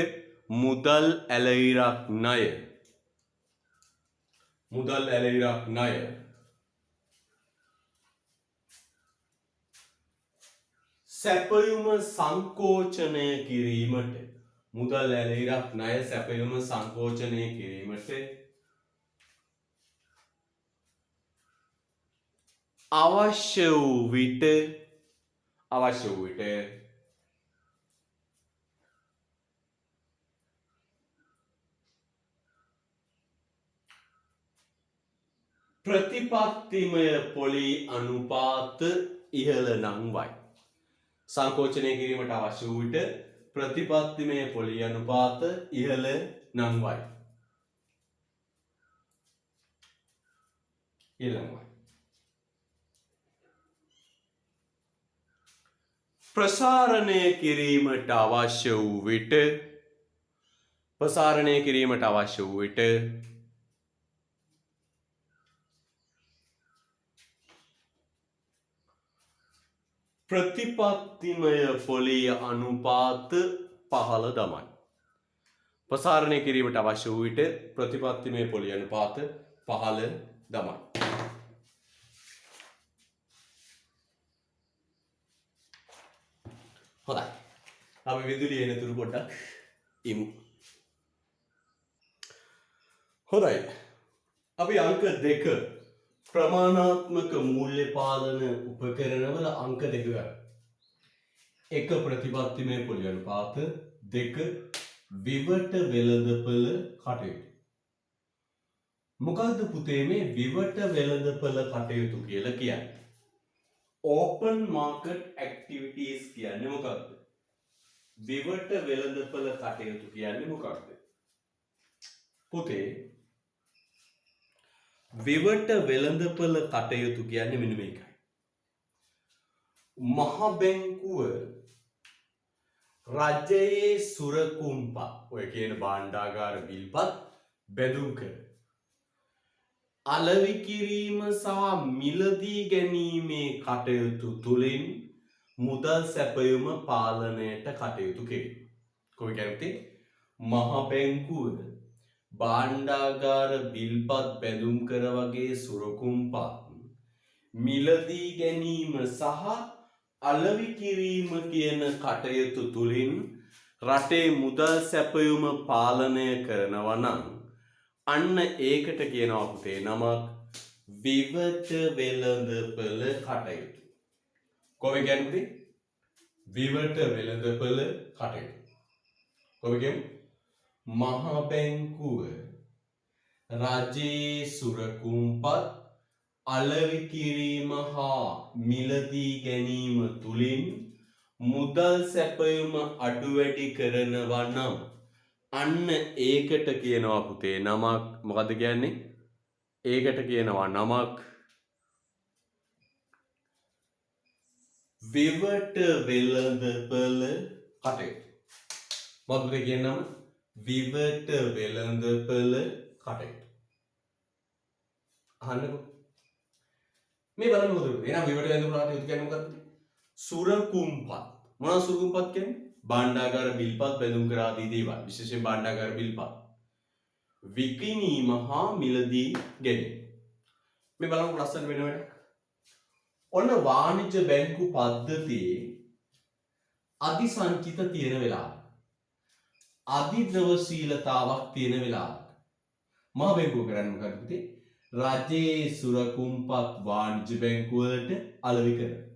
මුදල් ඇලයිරක් ණය සැපයුම සංකෝචනය කිරීමට මුදල් ඇලයිරක් ණය සැපයුම සංකෝචනය කිරීමට අවශ්‍ය වූ විට ප්‍රතිපත්තිමය පොලි අනුපාත ඉහළ නංවයි. සංකෝචනය කිරීමට අවශ්‍ය වූ විට ප්‍රතිපත්තිමය පොලි අනුපාත ඉහළ නංවයි. ප්‍රසාරණය කිරීමට අවශ්‍ය වූ විට ප්‍රතිපත්තිමය පොලි අනුපාත පහළ දමයි. ප්‍රසාරණය කිරීමට අවශ්‍ය වූ විට ප්‍රතිපත්තිමය පොලි අනුපාත පහළ දමයි. හොඳයි. අපි විදුලිය එන තුරු පොඩ්ඩක් ඉමු. හොඳයි. අපි අංක 2 ප්‍රමාණාත්මක මූල්‍ය පාලන උපකරණවල අංක 2 ගන්න. 1 ප්‍රතිපත්තිමය පොලි අනුපාත 2 විවට වෙළඳපළ කටයුතු. මොකද්ද පුතේ මේ විවට වෙළඳපළ කටයුතු කියලා කියන්නේ? open market activities කියන්නේ මොකක්ද? විවට වෙළඳපළ කටයුතු කියන්නේ මොකක්ද? පුතේ විවට වෙළඳපළ කටයුතු කියන්නේ මෙන්න මේකයි. මහ බැංකුව රජයේ සුරකුම්පත් ඔය කියන භාණ්ඩාගාර බිල්පත් බැඳුම් කර අලෙවි කිරීම සහ මිලදී ගැනීමේ කටයුතු තුළින් මුදල් සැපයුම පාලනයට කටයුතු කෙරේ. කොහොම කියන්නේ මහ බැංකුව භාණ්ඩාගාර බිල්පත් බැඳුම් කර වගේ සුරකුම්පත් මිලදී ගැනීම සහ අලෙවි කිරීම කියන කටයුතු තුළින් රටේ මුදල් සැපයුම පාලනය කරනවා නම් අන්න ඒකට කියනවා පුතේ නමක් විවට වෙළඳපළ කටයුතු. කොහොමද කියන්නේ? විවට වෙළඳපළ කටයුතු. කොහොමද කියන්නේ? මහ බැංකුව රජයේ සුරකුම්පත් අලෙවි කිරීම හා මිලදී ගැනීම තුළින් මුදල් සැපයුම අඩු වැඩි කරනවා නම් අන්න ඒකට කියනවා පුතේ නමක් මොකද්ද කියන්නේ? ඒකට කියනවා නමක් විවට වෙළඳපළ කටයුතු. මොකද්ද කියන නම? විවට වෙළඳපළ කටයුතු. අහන්නකෝ. මේ බලන්න මොකද? එහෙනම් විවට වෙළඳපළ කටයුතු කියන්නේ මොකද්ද? සුරකුම්පත්. මොනවා සුරකුම්පත් කියන්නේ? භාණ්ඩාගාර බිල්පත් බැඳුම් කර ආදී දේවල්. විශේෂයෙන් භාණ්ඩාගාර බිල්පත්. විකිණීම හා මිලදී ගැනීම. මේ බලමු ලස්සන වෙන වැඩක්. ඔන්න වාණිජ්‍ය බැංකු පද්ධතියේ අධිසංචිත තියෙන වෙලාව. අධිද්‍රවශීලතාවක් තියෙන වෙලාව. මහ බැංකුව කරන්නේ මොකක්ද පුතේ? රජයේ සුරකුම්පත් වාණිජ්‍ය බැංකු වලට අලෙවි කරනවා.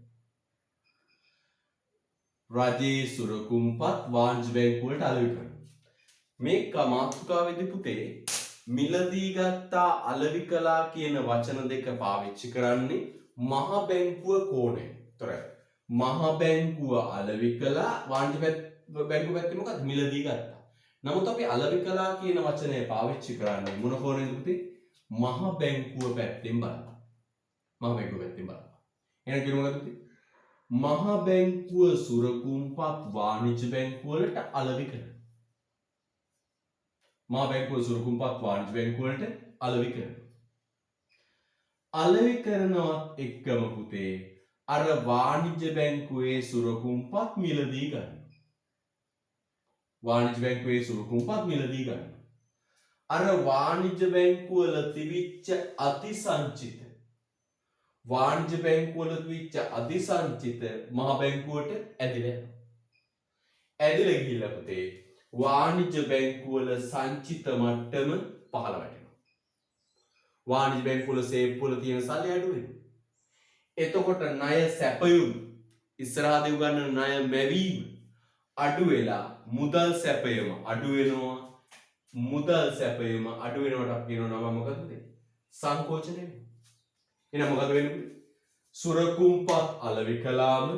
රජයේ සුරකුම්පත් වාණිජ්‍ය බැංකු වලට අලෙවි කරනවා. මේක මාතෘකාවේදී පුතේ මිලදී ගත්තා අලෙවි කළා කියන වචන දෙක පාවිච්චි කරන්නේ මහ බැංකුව කෝණය. ඒතර මහ බැංකුව අලෙවි කළා වාණිජ්‍ය බැංකුව පැත්තේ මොකක්ද? මිලදී ගත්තා. නමුත් අපි අලෙවි කළා කියන වචනය පාවිච්චි කරන්නේ මොන කෝණයෙන්ද පුතේ? මහ බැංකුව පැත්තෙන් බලනවා. මහ බැංකුව පැත්තෙන් බලනවා. එහෙනම් කියමු මොකද පුතේ? මහ බැංකුව සුරකුම්පත් වාණිජ්‍ය බැංකුව වලට අලෙවි කරනවා. මහ බැංකුව සුරකුම්පත් වාණිජ්‍ය බැංකුව වලට අලෙවි කරනවා. අලෙවි කරනවත් එක්කම පුතේ අර වාණිජ්‍ය බැංකුවේ සුරකුම්පත් මිලදී ගන්නවා. වාණිජ්‍ය බැංකුවේ සුරකුම්පත් මිලදී ගන්නවා. අර වාණිජ්‍ය බැංකුව වල තිබිච්ච අතිසංචිත වාණිජ්‍ය බැංකුව වල තිබිච්ච අතිසංචිත මහ බැංකුවට ඇදිලා යනවා. ඇදිලා ගිහිල්ලා පුතේ වාණිජ්‍ය බැංකුව වල සංචිත මට්ටම පහළ වැටෙනවා. වාණිජ්‍ය බැංකුව වල සේප් වල තියෙන සල්ලි අඩු වෙනවා. එතකොට ණය සැපයුම් ඉස්සරහදී උගන්නන ණය මැවීම අඩු වෙලා මුදල් සැපයම අඩු වෙනවා. මුදල් සැපයම අඩු වෙනවට අපි කියනවා නම මොකද්ද? සංකෝචනය වෙනවා. එහෙනම් මොකද වෙන්නේ? සුරකුම්පත් අලෙවි කළාම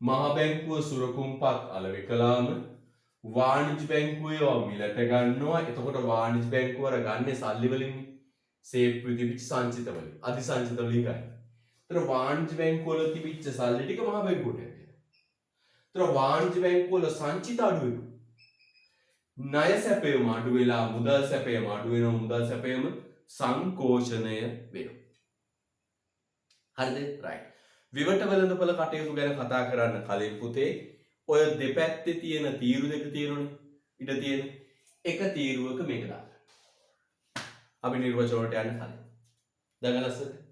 මහ බැංකුව සුරකුම්පත් අලෙවි කළාම වාණිජ්‍ය බැංකුවේ ඒවා මිලට ගන්නවා. එතකොට වාණිජ්‍ය බැංකුව වල ගන්නේ සල්ලි වලින් සේප් විදිහට සංචිත වලින් අධිසංචිත වලින් ගන්න. ඒතර වාණිජ්‍ය බැංකුව වල තිබිච්ච සල්ලි ටික මහ බැංකුවට යනවා. ඒතර වාණිජ්‍ය බැංකුව වල සංචිත අඩු වෙනවා. ණය සැපයම අඩු වෙලා මුදල් සැපයම අඩු වෙනවා. මුදල් සැපයම සංකෝචනය වෙනවා. හරිද? රයිට්. විවට වෙළඳපොළ කටයුතු ගැන කතා කරන්න කලින් පුතේ ඔය දෙපැත්තේ තියෙන තීරු දෙක තියෙනනේ. ඉඩ තියෙන එක තීරුවක මේක දාන්න. අපි නිර්වචන වලට යන්න කලින්. දැන් ලස්සනට